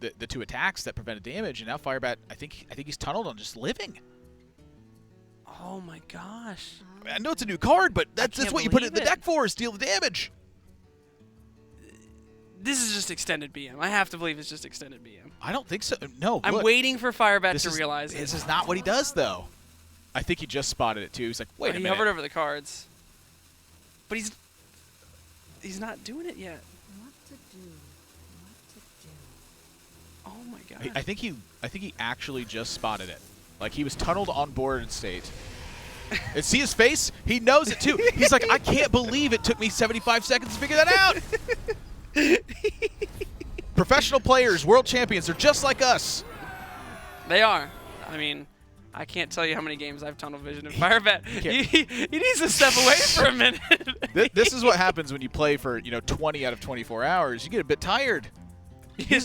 the 2 attacks that prevented damage, and now Firebat, I think he's tunneled on just living. Oh my gosh. I know it's a new card, but that's can't what you put it in the believe it. deck for, is deal the damage. This is just extended BM. I have to believe it's just extended BM. I don't think so. No, I'm look, waiting for Firebat this to is- realize This it. is not what he does, though. I think he just spotted it, too. He's like, wait a He minute. hovered over the cards. But he's not doing it yet. What to do? What to do? Oh my god. I think he actually just spotted it. Like, he was tunneled on board state. And see his face? He knows it, too. He's like, I can't believe it took me 75 seconds to figure that out. Professional players, world champions, they're just like us. They are. I mean, I can't tell you how many games I've tunnel vision in Firebat. He needs to step away for a minute. This is what happens when you play for 20 out of 24 hours. You get a bit tired.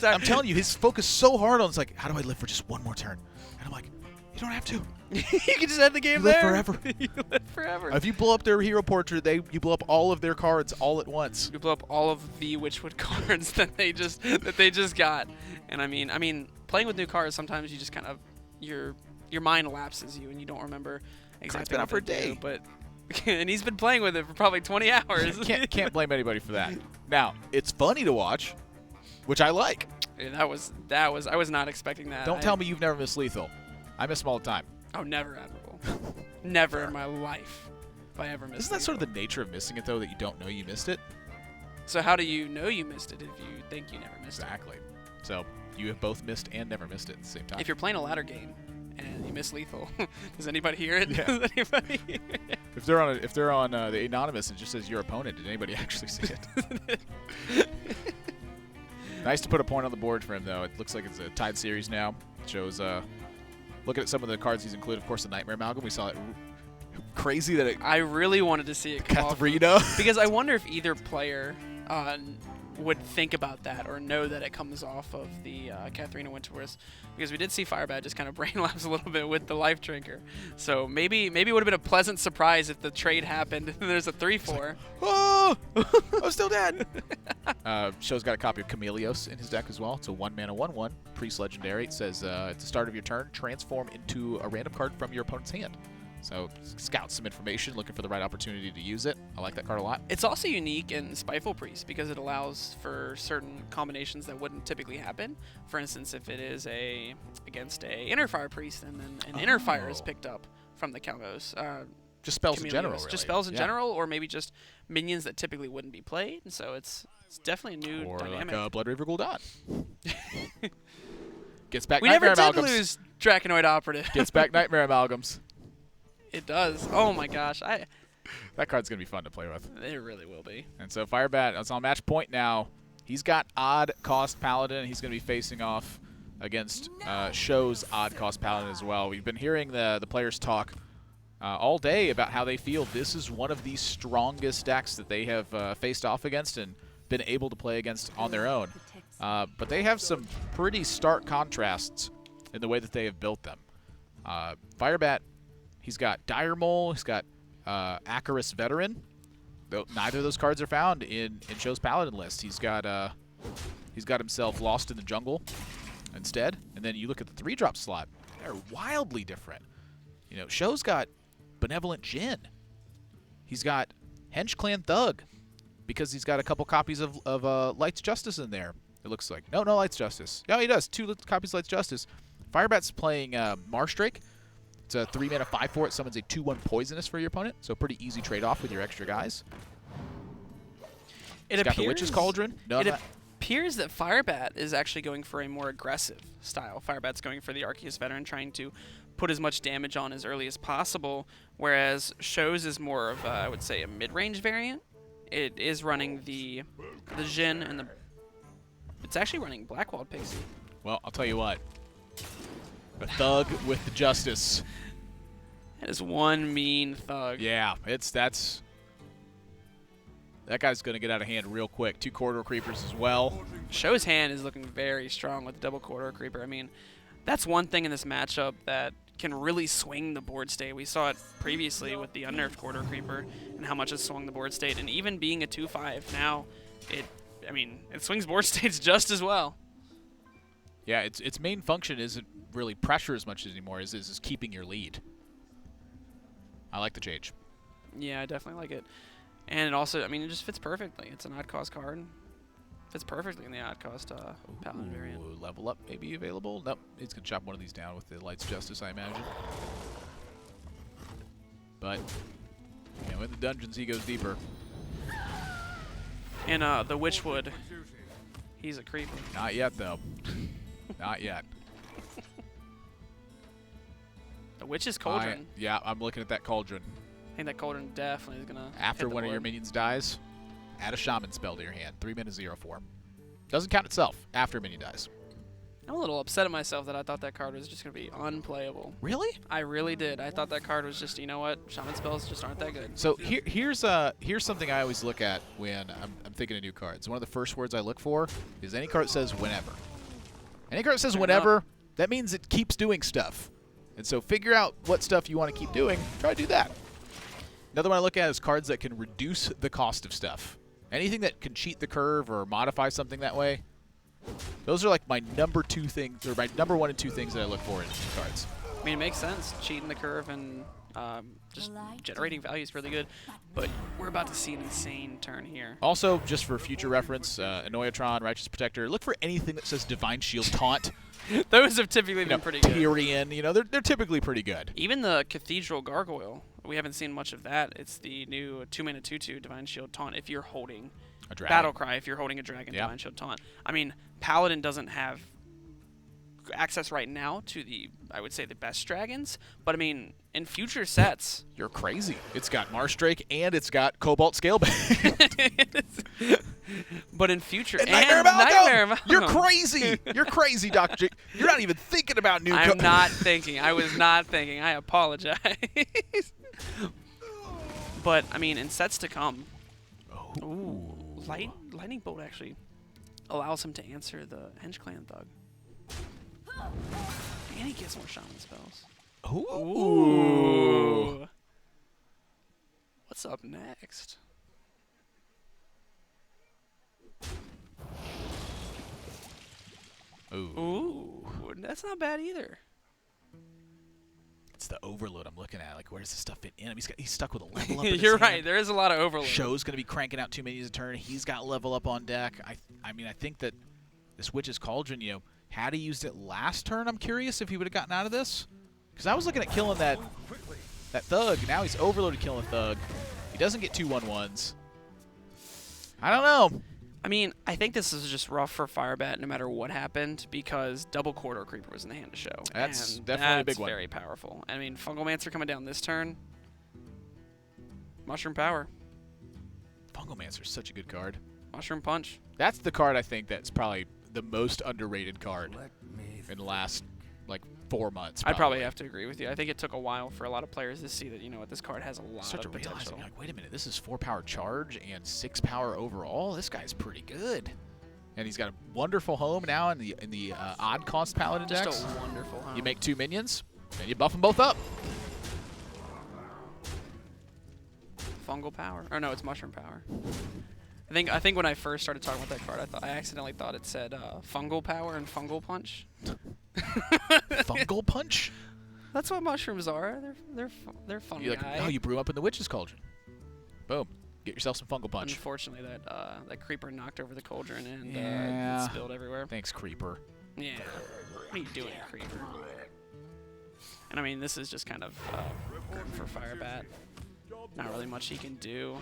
I'm telling you, he's focused so hard on, it's like, how do I live for just one more turn? And I'm like, you don't have to. You can just end the game You live there. forever. You live forever. If you blow up their hero portrait, you blow up all of their cards all at once. You blow up all of the Witchwood cards that they just got. And I mean, playing with new cards, sometimes you just kind of your mind lapses you and you don't remember exactly been what out for a to do, day. But and he's been playing with it for probably 20 hours. Can't blame anybody for that. Now, it's funny to watch, which I like. Yeah, I was not expecting that. Don't tell me you've never missed lethal. I miss them all the time. Oh, never admirable. Never in my life have I ever missed. Isn't that sort of lethal. the nature of missing it, though, that you don't know you missed it? So how do you know you missed it if you think you never missed Exactly. So you have both missed and never missed it at the same time. it? If you're playing a ladder game and you miss lethal, does anybody hear it? Yeah. Does anybody hear it? If they're on the anonymous, it just says your opponent. Did anybody actually see it? Nice to put a point on the board for him, though. It looks like it's a tied series now. It shows, looking at some of the cards he's included, of course, the Nightmare Amalgam. We saw it crazy that it I really wanted to see it come off, Katharina. because I wonder if either player would think about that or know that it comes off of the Katharina Winterworth, because we did see Firebat just kind of brain lapse a little bit with the Life Drinker. So maybe it would have been a pleasant surprise if the trade happened and there's a 3/4. Oh, I'm still dead. Show's got a copy of Chameleos in his deck as well. It's a 1-mana 1/1 priest legendary. It says at the start of your turn, transform into a random card from your opponent's hand. So scout some information, looking for the right opportunity to use it. I like that card a lot. It's also unique in Spiteful Priest because it allows for certain combinations that wouldn't typically happen. For instance, if it is against a Inner Fire Priest and then an Inner Fire is picked up from the combos. Just spells in Chameleos. general, really. Just spells in Yeah. general, or maybe just minions that typically wouldn't be played. And so it's definitely a new Or dynamic. like Blood River Gul'dan. Gets back We Nightmare never did Amalgams. lose Draconoid Operative. Gets back Nightmare Amalgams. It does. Oh my gosh, That card's going to be fun to play with. it really will be. And so Firebat is on match point now. He's got odd cost Paladin. He's going to be facing off against Show's odd cost Paladin as well. We've been hearing the players talk all day about how they feel this is one of the strongest decks that they have faced off against and been able to play against on their own. But they have some pretty stark contrasts in the way that they have built them. Firebat, he's got Dire Mole, he's got Acarus Veteran. Though neither of those cards are found in Show's Paladin list. He's got himself Lost in the Jungle instead. And then you look at the 3-drop slot; they're wildly different. Show's got Benevolent Jinn. He's got Hench Clan Thug because he's got a couple copies of Light's Justice in there. It looks like no Light's Justice. Yeah, he does 2 copies of Light's Justice. Firebat's playing Marshdrake. It's a 3-mana 5/4. It summons a 2/1 poisonous for your opponent, so pretty easy trade-off with your extra guys. It's got the Witch's Cauldron. It appears that Firebat is actually going for a more aggressive style. Firebat's going for the Arceus Veteran, trying to put as much damage on as early as possible, whereas Show's is more of, I would say, a mid-range variant. It is running the Jhin and the... It's actually running Blackwalled Pixie. Well, I'll tell you what. A Thug with the Justice. That is one mean Thug. Yeah, that guy's going to get out of hand real quick. 2 Corridor Creepers as well. Show's hand is looking very strong with the double Corridor Creeper. I mean, that's one thing in this matchup that can really swing the board state. We saw it previously with the unnerved Corridor Creeper and how much it swung the board state. And even being a 2/5 now, it swings board states just as well. Yeah, its main function isn't really pressure as much anymore as keeping your lead. I like the change. Yeah, I definitely like it. And it also, I mean, it just fits perfectly. It's an odd cost card. Fits perfectly in the odd cost Paladin variant. Ooh, level up maybe available? Nope. He's going to chop one of these down with the Light's Justice, I imagine. But, you know, in the dungeons, he goes deeper. And the Witchwood, he's a creeper. Not yet, though. Not yet. The Witch's Cauldron. Yeah, I'm looking at that Cauldron. I think that Cauldron definitely is going to After one of your minions dies, add a Shaman spell to your hand. 3 mana 0/4. Doesn't count itself after a minion dies. I'm a little upset at myself that I thought that card was just going to be unplayable. Really? I really did. I thought that card was just, you know what, Shaman spells just aren't that good. So here's something I always look at when I'm thinking of new cards. One of the first words I look for is any card that says whenever. Any card that says Fair whenever, enough. that means it keeps doing stuff. And so figure out what stuff you want to keep doing. Try to do that. Another one I look at is cards that can reduce the cost of stuff. Anything that can cheat the curve or modify something that way. Those are like my number 2 things, or my number 1 and 2 things that I look for in new cards. I mean, it makes sense. Cheating the curve and just generating value is really good. But we're about to see an insane turn here. Also, just for future reference, Annoyatron, Righteous Protector, look for anything that says Divine Shield Taunt. Those have typically been pretty good. Tyrion, you know, they're typically pretty good. Even the Cathedral Gargoyle, we haven't seen much of that. It's the new 2-mana 2/2 Divine Shield Taunt if you're holding A dragon. Battle Cry, if you're holding a dragon Divine Shield Taunt. I mean, Paladin doesn't have access right now to the, I would say, the best dragons, but I mean, in future sets, You're crazy. It's got Marshdrake and it's got Cobalt Scalebag. but in future, and and Nightmare Amalgam. Amalgam. You're crazy. You're crazy, Dr. J. You're not even thinking about new I'm not thinking. I was not thinking. I apologize. But I mean, in sets to come, ooh, Lightning Bolt actually allows him to answer the Henge Clan Thug. And he gets more Shaman spells. Ooh. What's up next? Ooh, that's not bad either. It's the overload I'm looking at. Like, where does this stuff fit in him? He's stuck with a level up in his You're right. hand. There is a lot of overload. Show's going to be cranking out 2 minions a turn. He's got level up on deck. I mean, I think that this Witch's Cauldron, you know, had he used it last turn, I'm curious if he would have gotten out of this. Because I was looking at killing that Thug. Now he's overloaded killing a Thug. He doesn't get 2/1/1s. I don't know. I mean, I think this is just rough for Firebat no matter what happened because double Corridor Creeper was in the hand to show. That's and definitely a big that's one. very powerful. I mean, Fungalmancer coming down this turn. Mushroom Power. Fungalmancer's such a good card. Mushroom Punch. That's the card I think that's probably the most underrated card in the last, like, 4 months. I'd probably have to agree with you. I think it took a while for a lot of players to see that, you know what, this card has a lot Start to of realize, potential. I'm like, wait a minute, this is 4 power charge and 6 power overall. This guy's pretty good. And he's got a wonderful home now in the odd cost Paladin Just decks. a wonderful home. You make 2 minions, and you buff them both up. Fungal Power. Or no, it's Mushroom Power. I think when I first started talking about that card, I accidentally thought it said Fungal Power and Fungal Punch. Fungal Punch? That's what mushrooms are. They're fungi. You brew up in the Witch's Cauldron. Boom. Get yourself some Fungal Punch. Unfortunately, that creeper knocked over the cauldron and Yeah. it spilled everywhere. Thanks, Creeper. Yeah. What are you doing, creeper? And I mean, this is just kind of good for Firebat. Not really much he can do.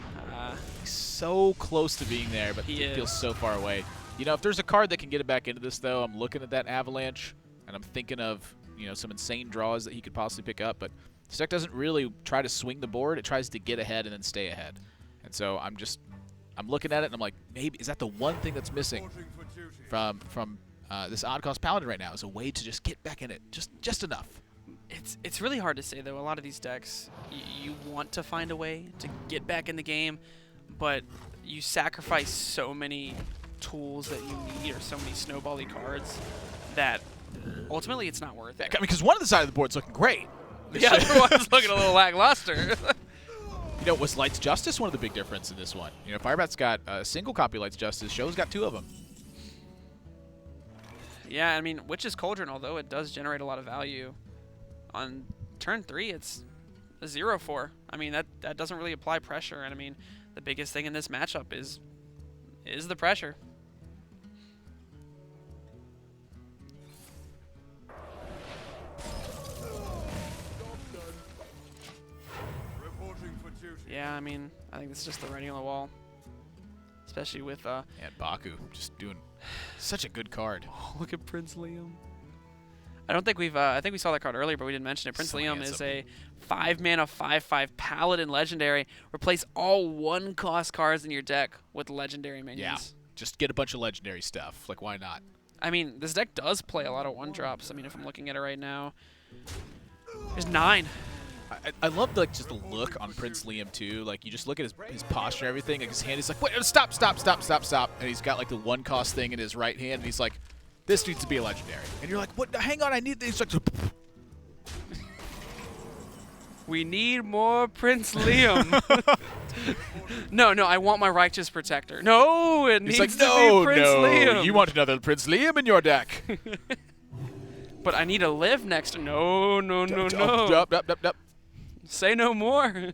He's so close to being there, but He it feels is. so far away. You know, if there's a card that can get it back into this, though, I'm looking at that Avalanche, and I'm thinking of, you know, some insane draws that he could possibly pick up, but this deck doesn't really try to swing the board. It tries to get ahead and then stay ahead. And so I'm looking at it, and I'm like, maybe, is that the one thing that's missing from this odd cost Paladin right now, is a way to just get back in it, just enough. It's really hard to say, though. A lot of these decks, you want to find a way to get back in the game, but you sacrifice so many tools that you need or so many snowbally cards that ultimately it's not worth it. I mean, because one of the side of the board's looking great. The other one's looking a little lackluster. You know, was Light's Justice one of the big difference in this one? You know, Firebat's got a single copy of Light's Justice. Show's got 2 of them. Yeah, I mean, Witch's Cauldron, although it does generate a lot of value, on turn 3, it's a 0-4. I mean, that doesn't really apply pressure. And I mean, the biggest thing in this matchup is the pressure. Reporting for duty. Yeah, I mean, I think this is just the writing on the wall. Especially with, And Baku just doing such a good card. look at Prince Liam. I don't think we've, I think we saw that card earlier, but we didn't mention it. Prince So Liam handsome. is a 5-mana 5/5 Paladin legendary. Replace all 1-cost cards in your deck with legendary minions. Yeah, just get a bunch of legendary stuff. Like, why not? I mean, this deck does play a lot of 1-drops. I mean, if I'm looking at it right now, there's 9. I love like just the look on Prince Liam too. Like you just look at his posture and everything. Like his hand, he's like, wait, stop, and he's got like the 1-cost thing in his right hand, and he's like, this needs to be a legendary. And you're like, what? Hang on, I need these. Like, We need more Prince Liam. No, I want my Righteous Protector. No, it he's needs like, to no, be Prince no, Liam. you want another Prince Liam in your deck. But I need to live next to. No. Dup. Say no more.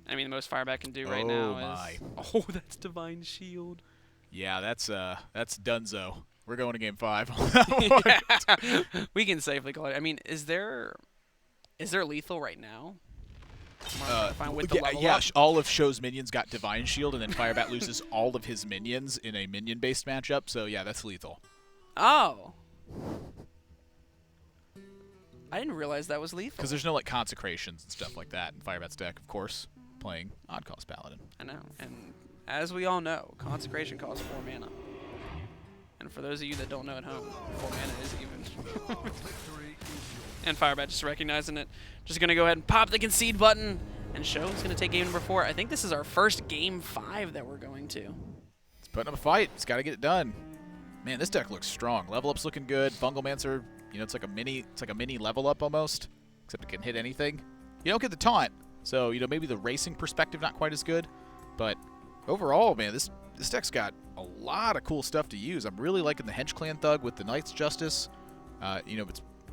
I mean, the most Firebat can do right Oh now my. is. Oh, that's Divine Shield. Yeah, that's Dunzo. We're going to game 5 on that one. Yeah. We can safely call it. I mean, is there lethal right now? With the level up? All of Show's minions got Divine Shield, and then Firebat loses all of his minions in a minion-based matchup. So yeah, that's lethal. Oh. I didn't realize that was lethal. Because there's no like consecrations and stuff like that in Firebat's deck, of course, playing Odd Cost Paladin. I know. And as we all know, consecration costs 4 mana. And for those of you that don't know at home, 4 mana is even. And Firebat just recognizing it. Just going to go ahead and pop the concede button. And Sjow is going to take game number 4. I think this is our first game 5 that we're going to. He's putting up a fight. He's got to get it done. Man, this deck looks strong. Level up's looking good. Fungalmancer, you know, it's like a mini level up almost, except it can hit anything. You don't get the taunt, so you know maybe the racing perspective not quite as good, but overall, man, this deck's got a lot of cool stuff to use. I'm really liking the Hench Clan Thug with the Knight's Justice. You know,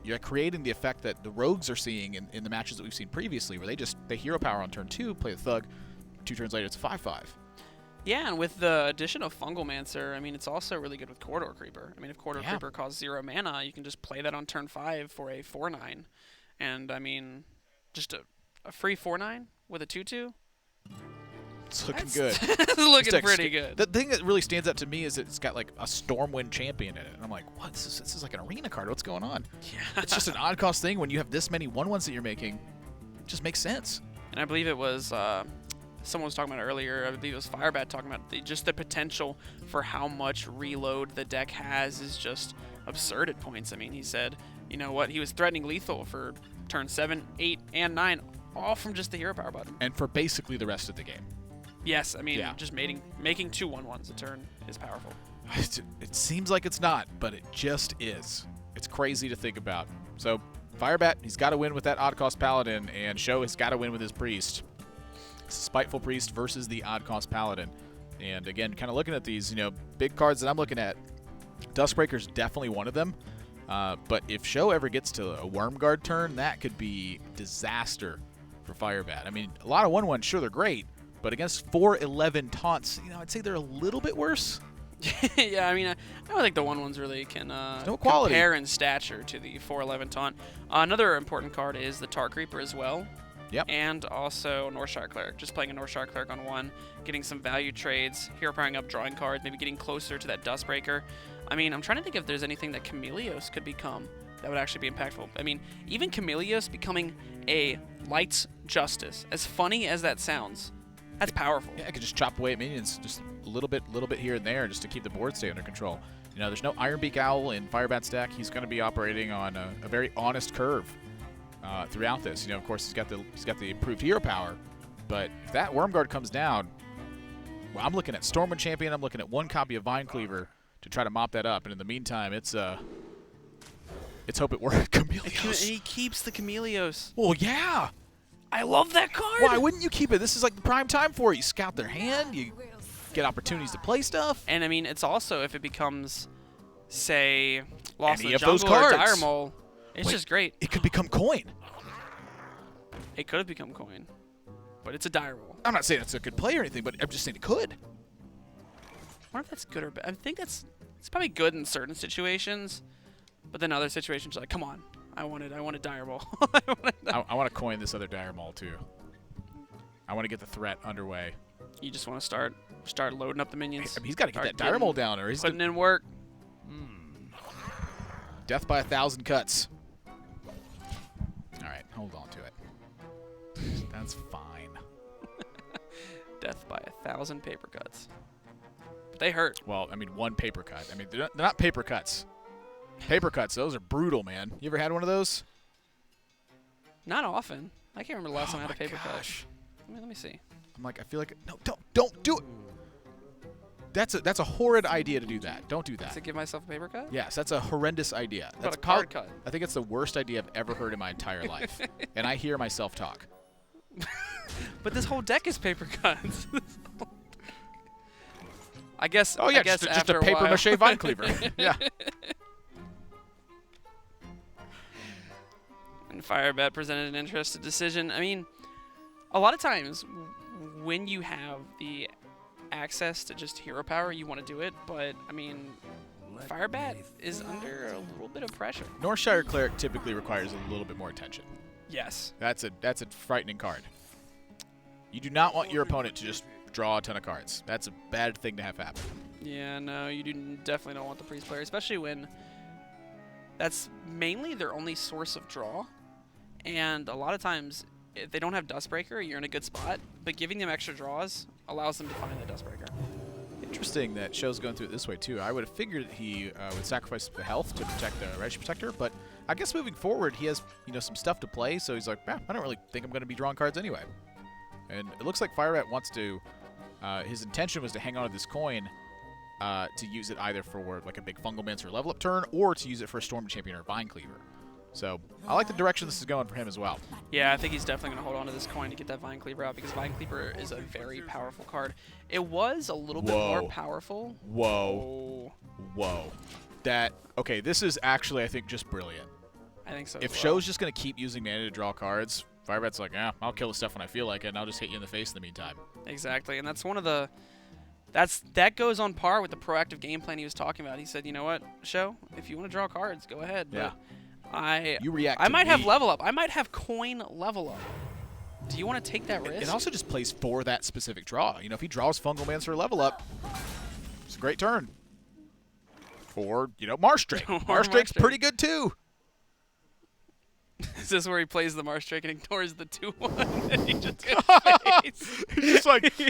you're creating the effect that the Rogues are seeing in the matches that we've seen previously, where they hero power on turn 2, play the Thug, 2 turns later it's a 5/5. Yeah, and with the addition of Fungalmancer, I mean, it's also really good with Corridor Creeper. I mean, if Corridor Creeper costs 0 mana, you can just play that on turn 5 for a 4/9. And, I mean, just a free 4/9 with a 2/2? It's looking good. It's looking pretty good. The thing that really stands out to me is that it's got like a Stormwind champion in it. And I'm like, what? This is like an arena card. What's going on? Yeah. It's just an odd cost thing when you have this many 1/1s that you're making. It just makes sense. And I believe it was someone was talking about it earlier. I believe it was Firebat talking about just the potential for how much reload the deck has is just absurd at points. I mean, he said, you know what? He was threatening lethal for turn 7, 8, and 9, all from just the hero power button. And for basically the rest of the game. Yes, I mean, Yeah. just making 2 1/1s a turn is powerful. It seems like it's not, but it just is. It's crazy to think about. So, Firebat, he's got to win with that odd cost Paladin, and Sjow has got to win with his Priest. Spiteful Priest versus the odd cost Paladin. And again, kind of looking at these, you know, big cards that I'm looking at, Duskbreaker's definitely one of them. But if Sjow ever gets to a Wormguard turn, that could be disaster for Firebat. I mean, a lot of 1/1s, sure, they're great, but against 4/11 taunts, you know, I'd say they're a little bit worse. Yeah, I mean, I don't think the 1/1s really can no quality. compare in stature to the 4/11 taunt. Another important card is the Tar Creeper as well. Yep. And also Northshire Cleric. Just playing a Northshire Cleric on 1, getting some value trades, hero powering up, drawing cards, maybe getting closer to that Duskbreaker. I mean, I'm trying to think if there's anything that Chameleos could become that would actually be impactful. I mean, even Chameleos becoming a Light's Justice, as funny as that sounds, that's powerful. Yeah, I could just chop away at minions just a little bit here and there just to keep the board stay under control. You know, there's no Ironbeak Owl in Firebat's deck. He's going to be operating on a very honest curve throughout this. You know, of course, he's got the improved hero power, but if that Wormguard comes down, well, I'm looking at Stormwind Champion. I'm looking at 1 copy of Vine Cleaver to try to mop that up. And in the meantime, it's hope it works. Chameleos. He keeps the Chameleos. Well, yeah. I love that card. Why wouldn't you keep it? This is like the prime time for it. You scout their hand. You get opportunities to play stuff. And I mean, it's also if it becomes, say, Lost Any in the of those Jungle or cards. Dire Mole. It's Wait. just great. It could become coin. It could have become coin, but it's a die roll. I'm not saying it's a good play or anything, but I'm just saying it could. I wonder if that's good or bad. I think it's probably good in certain situations, but then other situations, you're like, come on, I want a dire roll. I want to coin this other dire maul too. I want to get the threat underway. You just want to start loading up the minions. I mean, he's got to get Start that dire maul down, or he's putting in work. death by 1,000 cuts. All right, hold on to it. That's fine. Death by 1,000 paper cuts. But they hurt. Well, I mean, one paper cut. I mean, they're not paper cuts. Paper cuts, those are brutal, man. You ever had one of those? Not often. I can't remember the last time I had a my paper gosh. cut. Let me see. I'm like, I feel like no, don't do it. That's a horrid idea to do that. Don't do that. To give myself a paper cut? Yes, that's a horrendous idea. What That's about a card cut? I think it's the worst idea I've ever heard in my entire life. And I hear myself talk. But this whole deck is paper cuts. I guess. Oh yeah, I guess just after a paper while. mache vine cleaver. Yeah. And Firebat presented an interesting decision. I mean, a lot of times when you have the access to just hero power, you want to do it. But I mean, Firebat is under a little bit of pressure. Northshire Cleric typically requires a little bit more attention. Yes. That's a frightening card. You do not want your opponent to just draw a ton of cards. That's a bad thing to have happen. Yeah, no, you definitely don't want the priest player, especially when that's mainly their only source of draw. And a lot of times, if they don't have Dustbreaker, you're in a good spot. But giving them extra draws allows them to find that Dustbreaker. Interesting that Show's going through it this way too. I would have figured he would sacrifice the health to protect the Reggie Protector, but I guess moving forward he has some stuff to play, so he's like, I don't really think I'm going to be drawing cards anyway. And it looks like Firebat wants to. His intention was to hang on to this coin to use it either for like a big Fungal Mince or level up turn, or to use it for a Storm Champion or a Vine Cleaver. So I like the direction this is going for him as well. Yeah, I think he's definitely going to hold on to this coin to get that Vine Cleaver out, because Vine Cleaver is a very powerful card. It was a little bit more powerful. Whoa. Whoa. Okay, this is actually, I think, just brilliant. I think so. If as well. Show's just going to keep using mana to draw cards, Firebat's like, I'll kill the stuff when I feel like it, and I'll just hit you in the face in the meantime. Exactly, and that's one of the. That goes on par with the proactive game plan he was talking about. He said, you know what, Sjow, if you want to draw cards, go ahead. Yeah. But You react I to might have me. level up. I might have coin level up. Do you want to take that risk? It also just plays for that specific draw. If he draws Fungal Mancer or level up, it's a great turn. Or, Marsh-Drake. Or Marsh-Drake's Marsh-Drake. pretty good too. Is this where he plays the Marsh-Drake and ignores the 2/1 and he just goes face?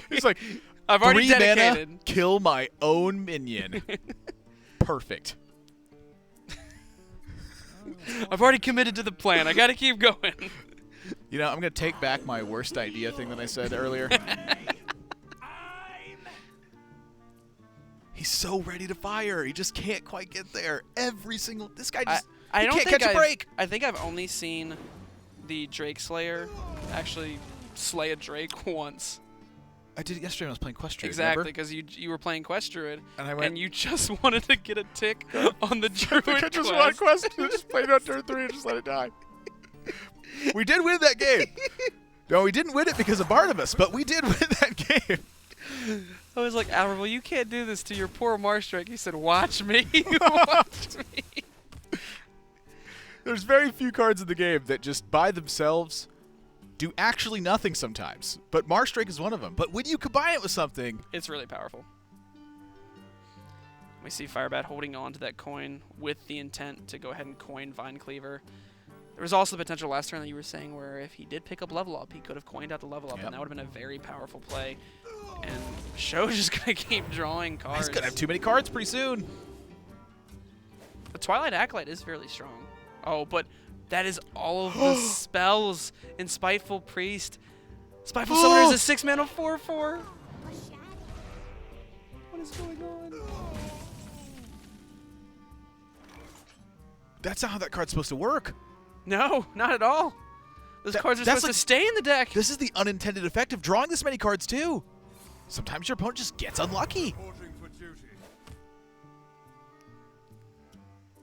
He's like, I've already 3 mana, dedicated. kill my own minion. Perfect. I've already committed to the plan. I got to keep going. I'm going to take back my worst idea thing that I said earlier. He's so ready to fire. He just can't quite get there. This guy just I don't can't think catch a break. I think I've only seen the Drake Slayer actually slay a Drake once. I did it yesterday when I was playing Quest Druid. Exactly, because you were playing Quest Druid, And I went- and you just wanted to get a tick on the Druid I just quest. wanted Quest to just play it on turn 3 and just let it die. We did win that game. No, we didn't win it because of Barnabas, but we did win that game. I was like, Admiral, you can't do this to your poor Marsh-Drake. He said, watch me. Watch me. There's very few cards in the game that just by themselves do actually nothing sometimes. But Marsh-Drake is one of them. But when you combine it with something... It's really powerful. We see Firebat holding on to that coin with the intent to go ahead and coin Vine Cleaver. There was also the potential last turn that you were saying where if he did pick up level up, he could have coined out the level up, Yep. and that would have been a very powerful play. And Show's just going to keep drawing cards. He's going to have too many cards pretty soon. The Twilight Acolyte is fairly strong. Oh, but that is all of the spells in Spiteful Priest. Spiteful Summoner is a 6-mana 4/4. What is going on? That's not how that card's supposed to work. No, not at all. Those cards are that's supposed like- to stay in the deck. This is the unintended effect of drawing this many cards, too. Sometimes your opponent just gets unlucky. Reporting for duty.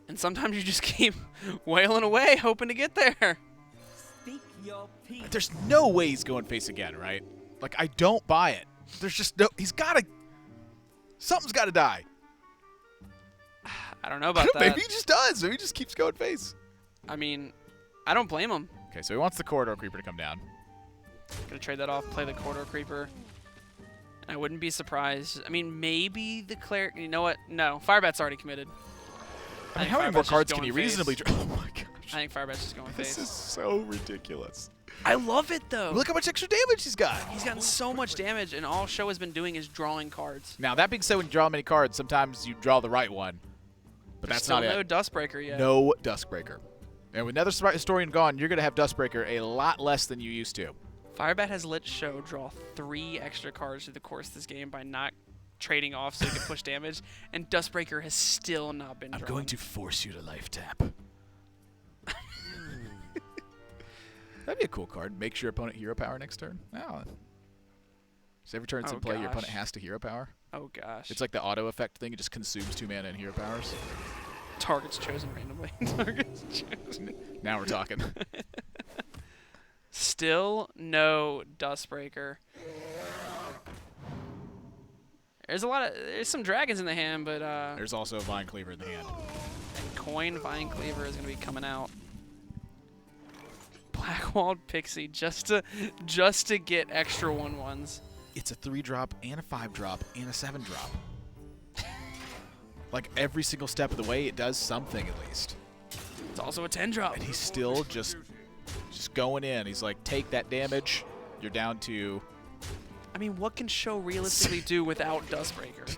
And sometimes you just keep wailing away, hoping to get there. Speak your piece. There's no way he's going face again, right? Like, I don't buy it. There's just no... He's got to... Something's got to die. I don't know about that. Maybe he just does. Maybe he just keeps going face. I mean, I don't blame him. Okay, so he wants the Corridor Creeper to come down. Gonna trade that off, play the Corridor Creeper. And I wouldn't be surprised. I mean, maybe the Cleric... You know what? No, Firebat's already committed. I mean, think how many Firebat's more just cards can going he face. reasonably... Oh, my gosh. I think Firebat's just going This face. is so ridiculous. I love it, though. Look how much extra damage he's got. He's gotten so much damage, and all Sjow has been doing is drawing cards. Now, that being said, when you draw many cards, sometimes you draw the right one. But There's that's still not no it. Dustbreaker yet. No Duskbreaker. And with Nether Historian gone, you're going to have Duskbreaker a lot less than you used to. Firebat has let Sjow draw 3 extra cards through the course of this game by not trading off so he can push damage, and Dustbreaker has still not been drawn. I'm going to force you to life tap. That'd be a cool card. Makes your opponent hero power next turn. Oh. So every turn it's Oh, in play, your gosh. opponent has to hero power. Oh, gosh. It's like the auto effect thing. It just consumes 2 mana and hero powers. Target's chosen randomly. Target's chosen. Now we're talking. Still no Dustbreaker. There's some dragons in the hand, but There's also a Vine Cleaver in the hand. Coin Vine Cleaver is gonna be coming out. Blackwalled Pixie just to get extra 1/1s. It's a 3-drop and a 5-drop and a 7-drop. Like every single step of the way, it does something at least. It's also a 10-drop. And he's still just going in. He's like, take that damage. You're down to... I mean, what can Sjow realistically do without Dustbreaker?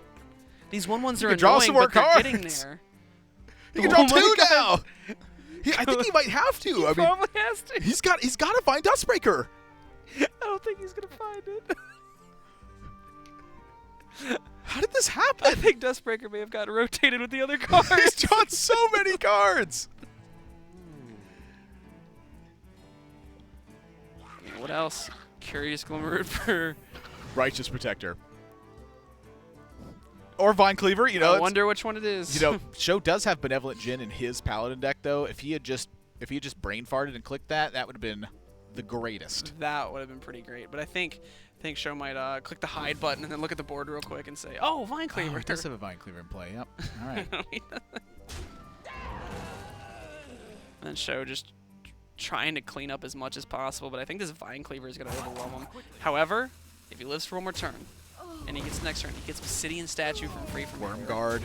These 1/1s are can draw annoying, some more but they're getting cards. there. He can draw Oh my 2 God. now! I think he might have to. He I mean, probably has to. he's got to find Dustbreaker. I don't think he's gonna find it. How did this I happen? think Dustbreaker may have gotten rotated with the other cards. He's drawn so many cards. What else? Curious Glimmerroot for... Righteous Protector. Or Vine Cleaver, you know. I it's- wonder which one it is. You know, Sjow does have Benevolent Djinn in his Paladin deck, though. If he had just brain farted and clicked that, that would have been the greatest. That would have been pretty great. But I think Sjow might click the hide button and then look at the board real quick and say, "Oh, Vine Cleaver." Oh, he does have a Vine Cleaver in play. Yep. All right. And then Sjow just trying to clean up as much as possible. But I think this Vine Cleaver is going to overwhelm him. However, if he lives for one more turn and he gets next turn, he gets Obsidian Statue from free from Worm everywhere. Guard.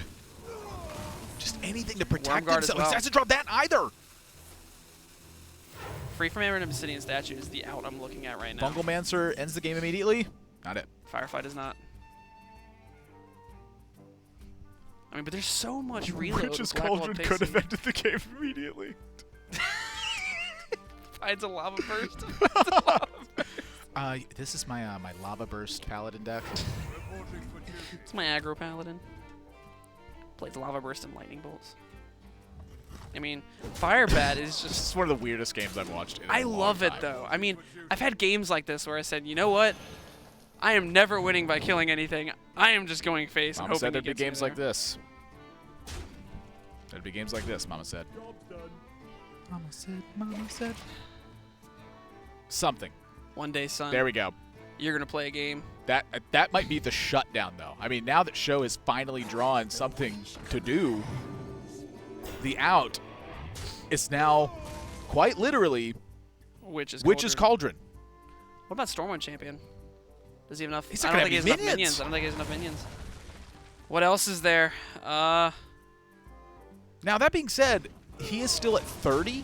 Just anything to protect Guard as himself. well. He hasn't dropped that either. Free from Hammer and Obsidian Statue is the out I'm looking at right now. Bunglemancer ends the game immediately. Not it. Firefight is not. I mean, but there's so much reload. with Blackwalled Pixie. ended the game immediately. Finds a lava burst. This is my my Lava Burst Paladin deck. Reporting for duty. It's my aggro paladin. Plays lava burst and lightning bolts. I mean, Firebat is This just. is one of the weirdest games I've watched in a I long love it time. though. I mean, I've had games like this where I said, you know what? I am never winning by killing anything. I am just going face and Mama hoping said he there'd be gets me games like there. this. There'd be games like this, Mama said. Job's done. Mama said. Something. One day, son. There we go. You're gonna play a game. That might be the shutdown, though. I mean, now that Sjow has finally drawn something to do, the out is now quite literally Witch's Cauldron. What about Stormwind Champion? Does he have enough? He's I not don't gonna think he have has enough minions. minions. I don't think he has enough minions. What else is there? Now, that being said, he is still at 30,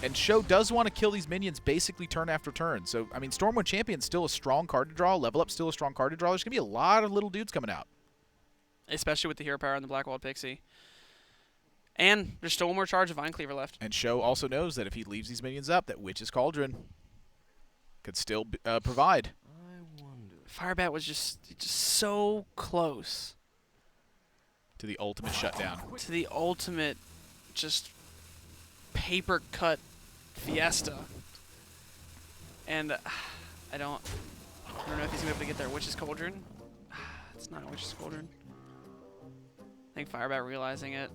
and Sjow does want to kill these minions basically turn after turn. So, I mean, Stormwind Champion's still a strong card to draw. Level Up's still a strong card to draw. There's going to be a lot of little dudes coming out. Especially with the hero power and the Blackwalled Pixie. And there's still one more charge of Vine Cleaver left. And Sjow also knows that if he leaves these minions up, that Witch's Cauldron could still provide. Firebat was just so close To the ultimate shutdown. to the ultimate just paper cut fiesta. And I don't know if he's gonna be able to get there. Witch's Cauldron? It's not a Witch's Cauldron. I think Firebat realizing it.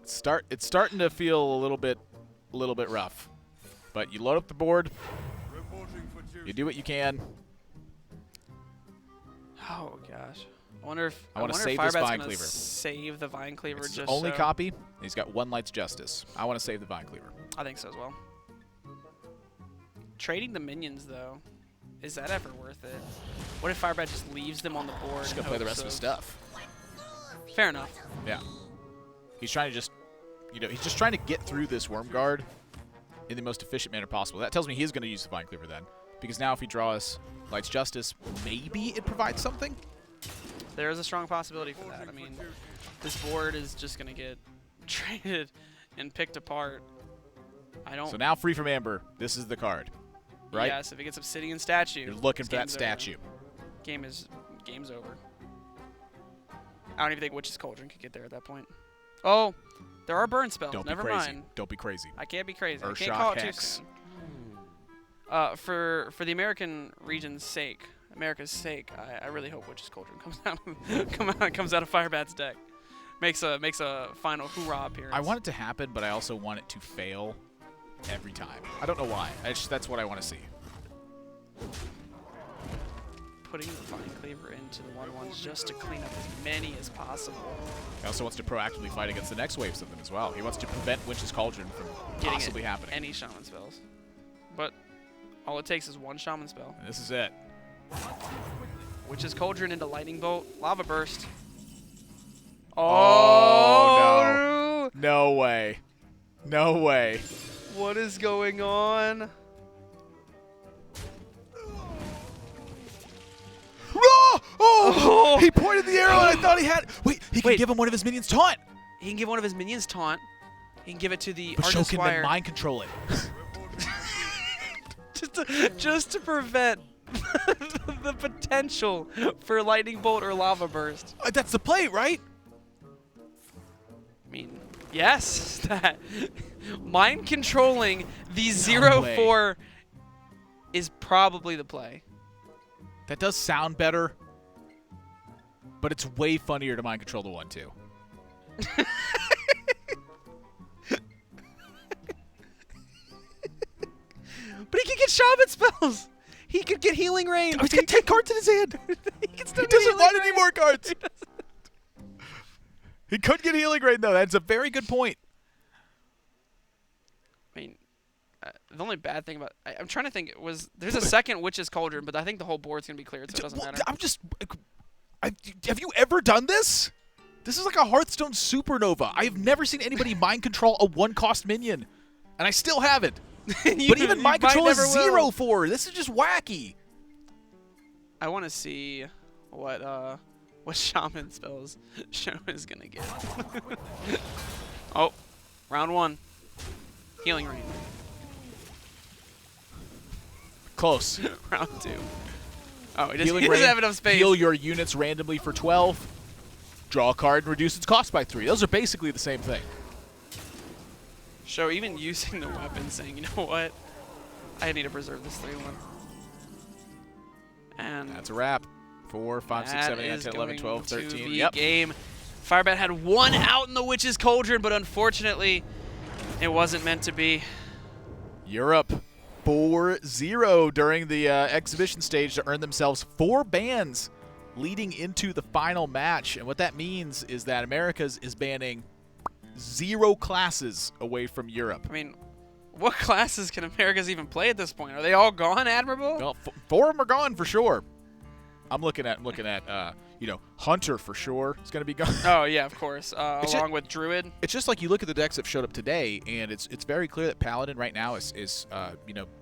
It's starting to feel a little bit rough. But you load up the board. Reporting for duty. You do what you can. Oh gosh. I wonder if I wanna wonder save if this Firebat's Vine gonna Cleaver. save the Vine Cleaver It's his just only so. copy. And he's got 1 Light's Justice. I want to save the Vine Cleaver. I think so as well. Trading the minions though, is that ever worth it? What if Firebat just leaves them on the board? Just in gonna play the hopes rest of his stuff. Fair enough. Yeah. He's trying to just, he's just trying to get through this Worm Guard in the most efficient manner possible. That tells me he's going to use the Vine Cleaver then. Because now if he draws Light's Justice, maybe it provides something? There is a strong possibility for that. I mean, this board is just gonna get traded and picked apart. I don't. So now free from Amber, this is the card. Right? Yes, if it gets Obsidian statue. You're looking this for that game's over. statue. Game's over. I don't even think Witch's Cauldron could get there at that point. Oh, there are burn spells. Don't Never be crazy. mind. Don't be crazy. I can't be crazy. I Earth can't Shock call it Hex. too soon. For the American region's sake, America's sake, I really hope Witch's Cauldron comes out of Firebat's deck. Makes a final hoorah appearance. I want it to happen, but I also want it to fail every time. I don't know why. That's what I want to see. Putting the Vine Cleaver into the 1/1s just to clean up as many as possible. He also wants to proactively fight against the next waves of them as well. He wants to prevent Witch's Cauldron from Getting possibly happening. Any shaman spells. But all it takes is one shaman spell. And this is it. Witch's Cauldron into Lightning Bolt, Lava Burst. Oh, no. No way. No way. What is going on? Oh! He pointed the arrow and I thought he had. Wait, he can give him one of his minions taunt. He can give one of his minions taunt. He can give it to the But Sjow Ardent can then Squire mind control it. just to prevent the potential for Lightning Bolt or Lava Burst. That's the play, right? I mean, yes, that mind controlling the 0/4 is probably the play. That does sound better, but it's way funnier to mind control the 1/2. But he can get shaman spells. He could get healing rain. He's got 10 cards in his hand. He can still He get doesn't healing want any rain. more cards. He could get healing rain though. That's a very good point. I mean, the only bad thing about I'm trying to think there's a second Witch's Cauldron, but I think the whole board's gonna be cleared, so it doesn't matter. I'm just. Have you ever done this? This is like a Hearthstone supernova. I've never seen anybody mind control a 1-cost minion, and I still haven't. But even mind control is 0/4. This is just wacky. I want to see what shaman spells Sjow is gonna get. Oh, round 1, healing rain. Close. Round 2. Oh, he Healing doesn't rain, have enough space. Heal your units randomly for 12. Draw a card and reduce its cost by 3. Those are basically the same thing. Sjow even using the weapon, saying, you know what, I need to preserve this 3/1. And That's a wrap. 4, 5, 6, 7, 8, 9, 10, 11, 12, 13. Yep. Game. Firebat had 1 out in the Witch's Cauldron, but unfortunately, it wasn't meant to be. Europe 4-0 during the exhibition stage to earn themselves 4 bans leading into the final match. And what that means is that Americas is banning 0 classes away from Europe. I mean, what classes can Americas even play at this point? Are they all gone, Admirable? Well, 4 of them are gone for sure. I'm looking at Hunter for sure. It's going to be gone. Oh, yeah, of course. It's Along with Druid. It's just like you look at the decks that showed up today, and it's very clear that Paladin right now is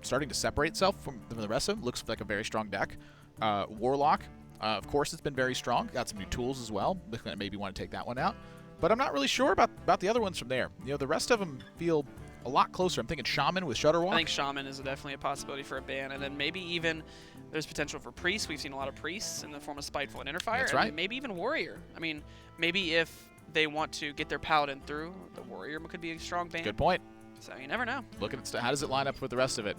starting to separate itself from the rest of them. Looks like a very strong deck. Warlock, of course, it's been very strong. Got some new tools as well. Looking at maybe want to take that one out. But I'm not really sure about the other ones from there. The rest of them feel a lot closer. I'm thinking Shaman with Shudderwalk. I think Shaman is definitely a possibility for a ban, and then maybe even there's potential for Priests. We've seen a lot of Priests in the form of Spiteful and Interfire. That's right. And maybe even Warrior. I mean, maybe if they want to get their Paladin through, the Warrior could be a strong ban. Good point. So you never know. Looking at how does it line up with the rest of it?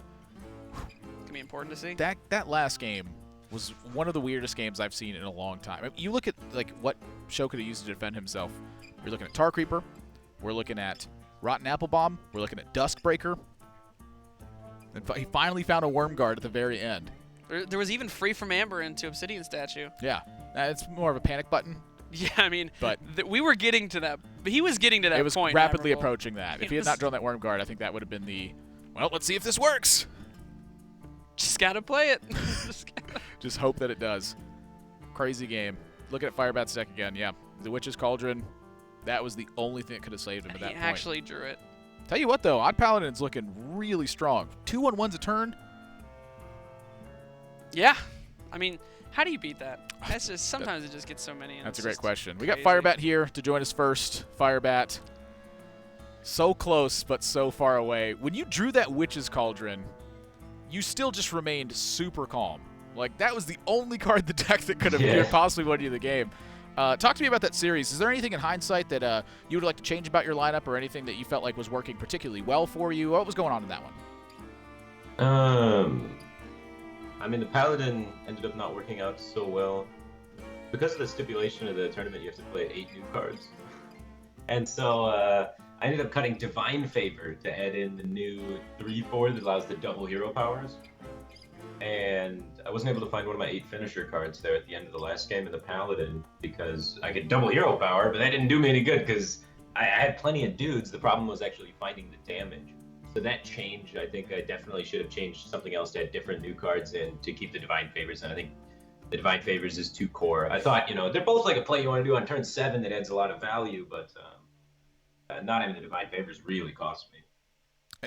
It's going to be important to see. That last game was one of the weirdest games I've seen in a long time. I mean, you look at like what Sjow could have used to defend himself. You're looking at Tar Creeper. We're looking at Rotten Apple Bomb. We're looking at Duskbreaker. And he finally found a Worm Guard at the very end. There was even Free from Amber into Obsidian Statue. Yeah, it's more of a panic button. Yeah, I mean, But we were getting to that. He was getting to that point. It was rapidly Admiral. approaching that. If he had not drawn that Worm Guard, I think that would have been the, well, let's see if this works. Just gotta play it. Just hope that it does. Crazy game. Looking at Firebat's deck again, yeah. The Witch's Cauldron, that was the only thing that could have saved him at that He point. actually drew it. Tell you what, though, Odd Paladin's looking really strong. 2/1/1s a turn. Yeah. I mean, how do you beat that? That's just sometimes it just gets so many. And That's a it's great just question. We got crazy. Firebat here to join us first. Firebat, so close but so far away. When you drew that Witch's Cauldron, you still just remained super calm. Like, that was the only card in the deck that could have possibly won you the game. Talk to me about that series. Is there anything in hindsight that you would like to change about your lineup, or anything that you felt like was working particularly well for you? What was going on in that one? I mean, the Paladin ended up not working out so well. Because of the stipulation of the tournament, you have to play 8 new cards. And so I ended up cutting Divine Favor to add in the new 3/4 that allows the double hero powers. And I wasn't able to find one of my 8 finisher cards there at the end of the last game of the Paladin because I could double hero power, but that didn't do me any good because I had plenty of dudes. The problem was actually finding the damage. So that changed. I think I definitely should have changed something else to add different new cards in to keep the Divine Favors. And I think the Divine Favors is too core. I thought, they're both like a play you want to do on turn 7 that adds a lot of value, but not having the Divine Favors really cost me.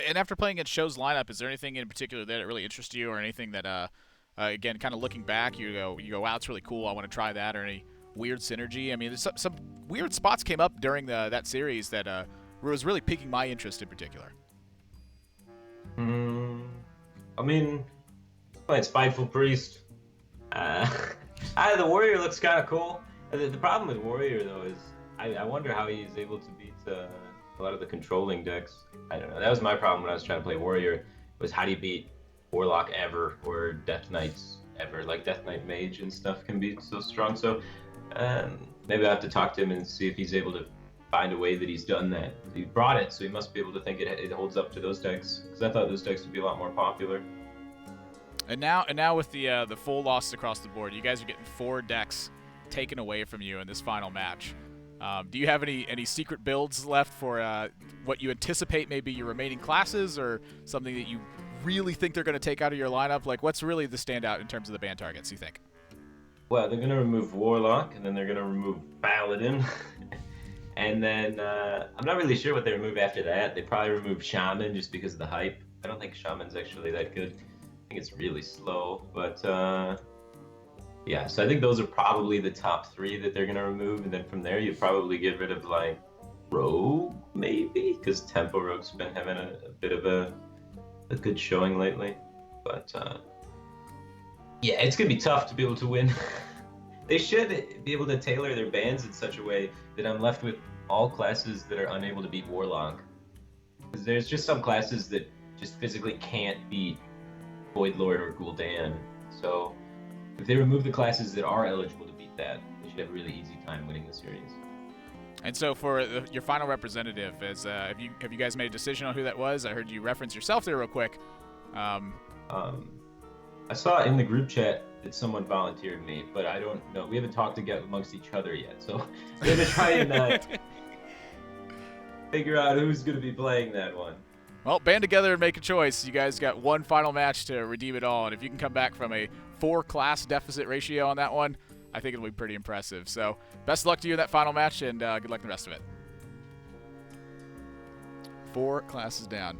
And after playing against Show's lineup, is there anything in particular that really interests you, or anything that, again, kind of looking back, you go, wow, it's really cool, I want to try that, or any weird synergy? I mean, there's some weird spots came up during that series that was really piquing my interest in particular. I mean, playing Spiteful Priest. The Warrior looks kind of cool. The problem with Warrior, though, is I wonder how he's able to beat a lot of the controlling decks. I don't know. That was my problem when I was trying to play Warrior, was how do you beat Warlock ever, or Death Knights ever? Like Death Knight Mage and stuff can be so strong. So maybe I have to talk to him and see if he's able to find a way that he's done that. He brought it, so he must be able to think it holds up to those decks, because I thought those decks would be a lot more popular. And now with the full loss across the board, you guys are getting 4 decks taken away from you in this final match. Do you have any secret builds left for what you anticipate may be your remaining classes, or something that you really think they're going to take out of your lineup? Like, what's really the standout in terms of the ban targets, you think? Well, they're going to remove Warlock, and then they're going to remove Paladin. And then I'm not really sure what they remove after that. They probably remove Shaman just because of the hype. I don't think Shaman's actually that good. I think it's really slow. But yeah, so I think those are probably the top 3 that they're going to remove. And then from there, you'd probably get rid of, like, Rogue, maybe? Because Tempo Rogue's been having a bit of a good showing lately. But yeah, it's going to be tough to be able to win. They should be able to tailor their bans in such a way that I'm left with all classes that are unable to beat Warlock. Because there's just some classes that just physically can't beat Void Lord or Gul'dan. So if they remove the classes that are eligible to beat that, they should have a really easy time winning the series. And so for your final representative, have you guys made a decision on who that was? I heard you reference yourself there real quick. I saw in the group chat that someone volunteered me, but I don't know. We haven't talked amongst each other yet, so we're gonna try and figure out who's gonna be playing that one. Well, band together and make a choice. You guys got one final match to redeem it all, and if you can come back from a 4-class deficit ratio on that one, I think it'll be pretty impressive. So best of luck to you in that final match, and good luck in the rest of it. 4 classes down.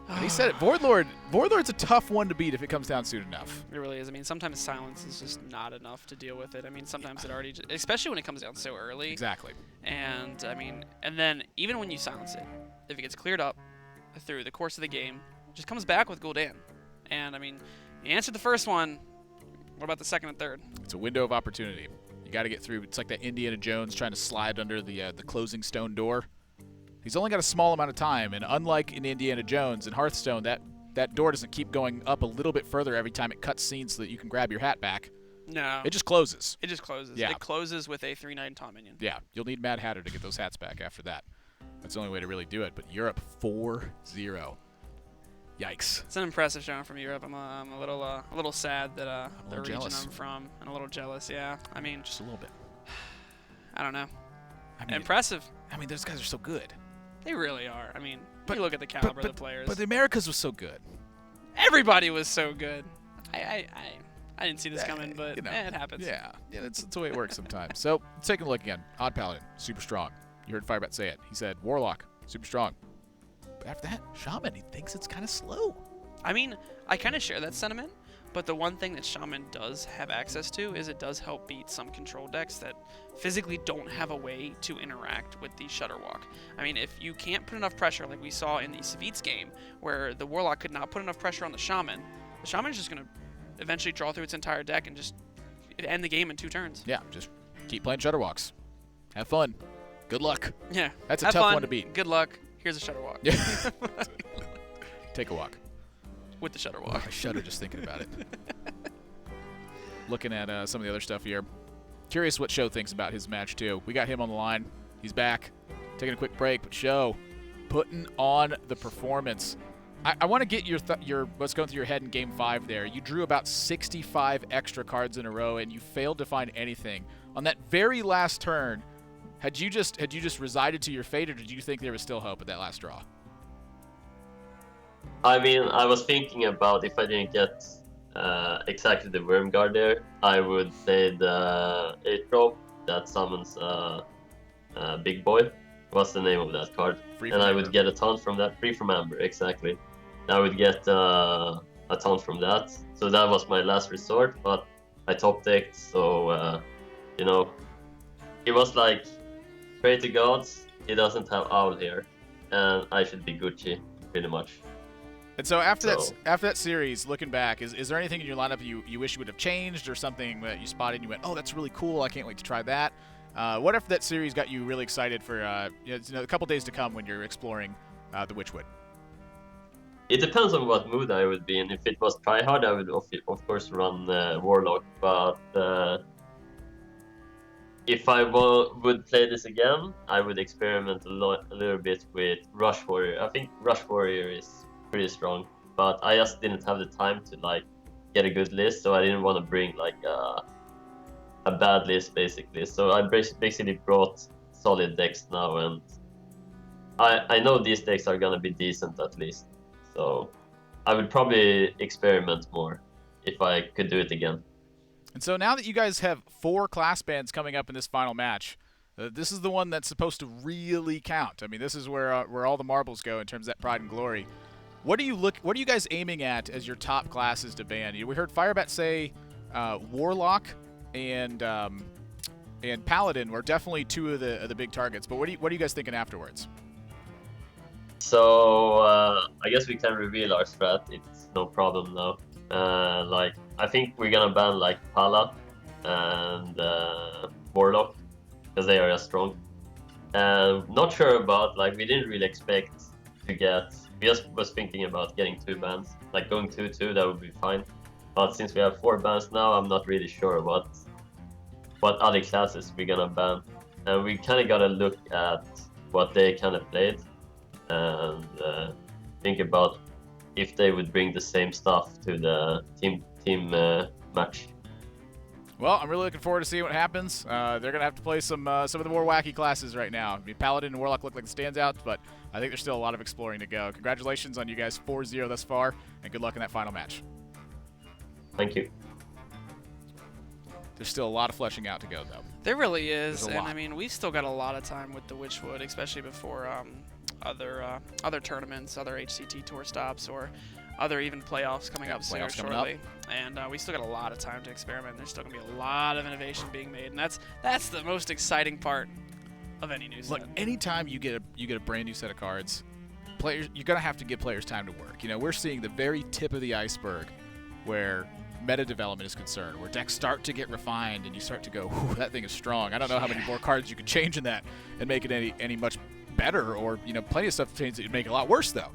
And he said it. Voidlord's a tough one to beat if it comes down soon enough. It really is. I mean, sometimes silence is just not enough to deal with it. I mean, sometimes it already, especially when it comes down so early. Exactly. And I mean, and then even when you silence it, if it gets cleared up through the course of the game, it just comes back with Gul'dan. And I mean, you answered the first one. What about the second and third? It's a window of opportunity. You got to get through. It's like that Indiana Jones trying to slide under the closing stone door. He's only got a small amount of time, and unlike in Indiana Jones and Hearthstone, that door doesn't keep going up a little bit further every time it cuts scenes so that you can grab your hat back. No. It just closes. It just closes. Yeah. It closes with a 3/9 Tom minion. Yeah, you'll need Mad Hatter to get those hats back after that. That's the only way to really do it. But Europe 4-0. Yikes. It's an impressive showing from Europe. I'm a little sad that the region jealous. I'm from, and a little jealous. Yeah, I mean, Just a little bit. I don't know. I mean, Impressive. those guys are so good. They really are. I mean, But- you look at the caliber of the players. But the Americas was so good. Everybody was so good. I didn't see this coming, but you know, it happens. Yeah, that's the way it works sometimes. So, taking a look again. Odd Paladin, super strong. You heard Firebat say it. He said Warlock, super strong. But after that, Shaman, he thinks it's kind of slow. I mean, I kind of share that sentiment, but the one thing that Shaman does have access to is it does help beat some control decks that physically don't have a way to interact with the Shutterwalk. I mean, if you can't put enough pressure, like we saw in the Savitz game, where the Warlock could not put enough pressure on the Shaman is just going to eventually draw through its entire deck and just end the game in 2 turns. Yeah, just keep playing Shutterwalks. Have fun. Good luck. Yeah. That's a Have tough fun, one to beat. Good luck. Here's a Shutterwalk. Yeah. Take a walk. With the Shutterwalk. I shudder just thinking about it. Looking at some of the other stuff here. Curious what Sjow thinks about his match, too. We got him on the line. He's back. Taking a quick break, but Sjow putting on the performance. I want to get your what's going through your head in Game 5 there. You drew about 65 extra cards in a row, and you failed to find anything. On that very last turn, had you just resided to your fate, or did you think there was still hope at that last draw? I mean, I was thinking about if I didn't get exactly the Worm Guard there, I would play the 8-drop that summons Big Boy. What's the name of that card? Free And from I would Amber. get a ton from that. Free from Amber, exactly. I would get a ton from that. So that was my last resort, but I top decked, so, you know, it was like, pray to gods, he doesn't have Owl here, and I should be Gucci, pretty much. And so after So- that series, looking back, is there anything in your lineup you wish you would have changed, or something that you spotted and you went, oh, that's really cool, I can't wait to try that? What if that series got you really excited for a couple days to come when you're exploring the Witchwood? It depends on what mood I would be in. If it was tryhard, I would of course run Warlock, but if I would play this again, I would experiment a little bit with Rush Warrior. I think Rush Warrior is pretty strong, but I just didn't have the time to like get a good list, so I didn't want to bring like a bad list basically. So I basically brought solid decks now, and I know these decks are gonna be decent at least. So I would probably experiment more if I could do it again. And so now that you guys have 4 class bands coming up in this final match, this is the one that's supposed to really count. I mean, this is where all the marbles go in terms of that pride and glory. What are you guys aiming at as your top classes to ban? We heard Firebat say Warlock and Paladin were definitely 2 of the big targets. But what are you guys thinking afterwards? So I guess we can reveal our strat. It's no problem now. Like I think we're gonna ban like Pala and Warlock because they are as strong. Not sure about, like, we didn't really expect to get. We just was thinking about getting 2 bans, like going 2-2, that would be fine. But since we have 4 bans now, I'm not really sure what other classes we're gonna ban. And we kind of gotta look at what they kind of played and think about if they would bring the same stuff to the team match. Well, I'm really looking forward to seeing what happens. They're going to have to play some of the more wacky classes right now. I mean, Paladin and Warlock look like the standouts, but I think there's still a lot of exploring to go. Congratulations on you guys 4-0 thus far, and good luck in that final match. Thank you. There's still a lot of fleshing out to go, though. There really is, There's a and lot. I mean, we've still got a lot of time with the Witchwood, especially before other tournaments, other HCT tour stops, or other even playoffs coming up soon or playoffs coming shortly. And we still got a lot of time to experiment. There's still gonna be a lot of innovation being made, and that's the most exciting part of any new Look, set. anytime you get a brand new set of cards, players, you're going to have to give players time to work. You know, we're seeing the very tip of the iceberg where meta development is concerned, where decks start to get refined and you start to go, whew, that thing is strong. I don't know how many more cards you could change in that and make it any much better, or, you know, plenty of stuff to change that would make it a lot worse, though.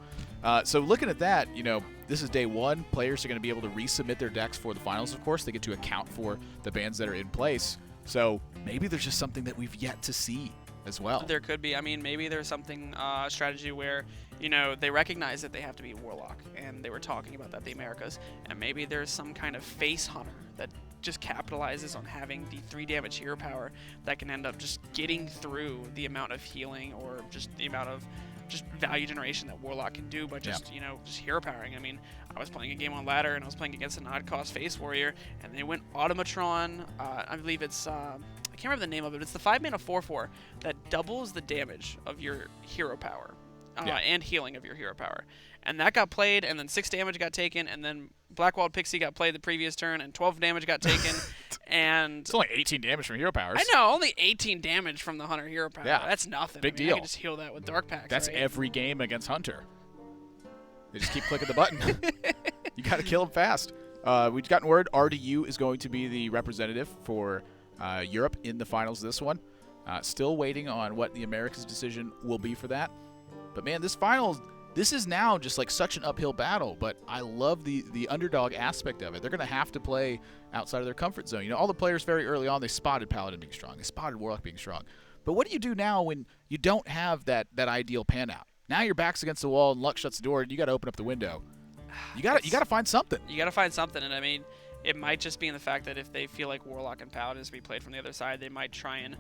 So looking at that, you know, this is day 1. Players are going to be able to resubmit their decks for the finals, of course. They get to account for the bans that are in place. So maybe there's just something that we've yet to see as well. There could be. I mean, maybe there's something strategy where, you know, they recognize that they have to be Warlock, and they were talking about that the Americas, and maybe there's some kind of face hunter that just capitalizes on having the 3 damage hero power that can end up just getting through the amount of healing or just the amount of just value generation that Warlock can do by just, you know, just hero powering. I mean, I was playing a game on ladder and I was playing against an odd cost face warrior, and they went Automatron. I believe it's I can't remember the name of it. It's the 5-mana 4/4 that doubles the damage of your hero power and healing of your hero power. And that got played, and then 6 damage got taken, and then Blackwalled Pixie got played the previous turn, and 12 damage got taken. And it's only 18 damage from hero powers. I know, only 18 damage from the Hunter hero power. Yeah, that's nothing. Big I mean, deal. I can just heal that with Dark Packs. That's right? every game against Hunter. They just keep clicking the button. You got to kill him fast. We've gotten word RDU is going to be the representative for Europe in the finals this one. Still waiting on what the Americas' decision will be for that. But, man, this finals, this is now just like such an uphill battle. But I love the underdog aspect of it. They're going to have to play outside of their comfort zone. You know, all the players very early on, they spotted Paladin being strong. They spotted Warlock being strong. But what do you do now when you don't have that ideal pan out? Now your back's against the wall and luck shuts the door and you got to open up the window. You got to find something. You got to find something, and I mean, it might just be in the fact that if they feel like Warlock and Paladin is to be played from the other side, they might try and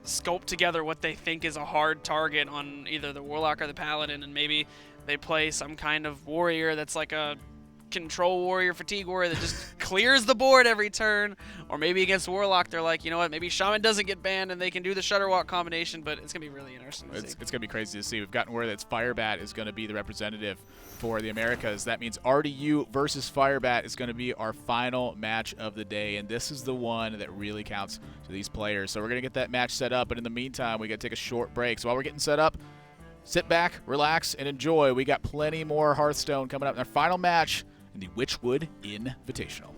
sculpt together what they think is a hard target on either the Warlock or the Paladin, and maybe they play some kind of warrior that's like a control warrior, fatigue warrior that just clears the board every turn. Or maybe against Warlock, they're like, you know what, maybe Shaman doesn't get banned and they can do the Shutterwalk combination, but it's going to be really interesting to see. It's going to be crazy to see. We've gotten word that Firebat is going to be the representative for the Americas. That means RDU versus Firebat is going to be our final match of the day, and this is the one that really counts to these players. So we're going to get that match set up, but in the meantime, we got to take a short break. So while we're getting set up, sit back, relax, and enjoy. We got plenty more Hearthstone coming up in our final match in the Witchwood Inn-vitational.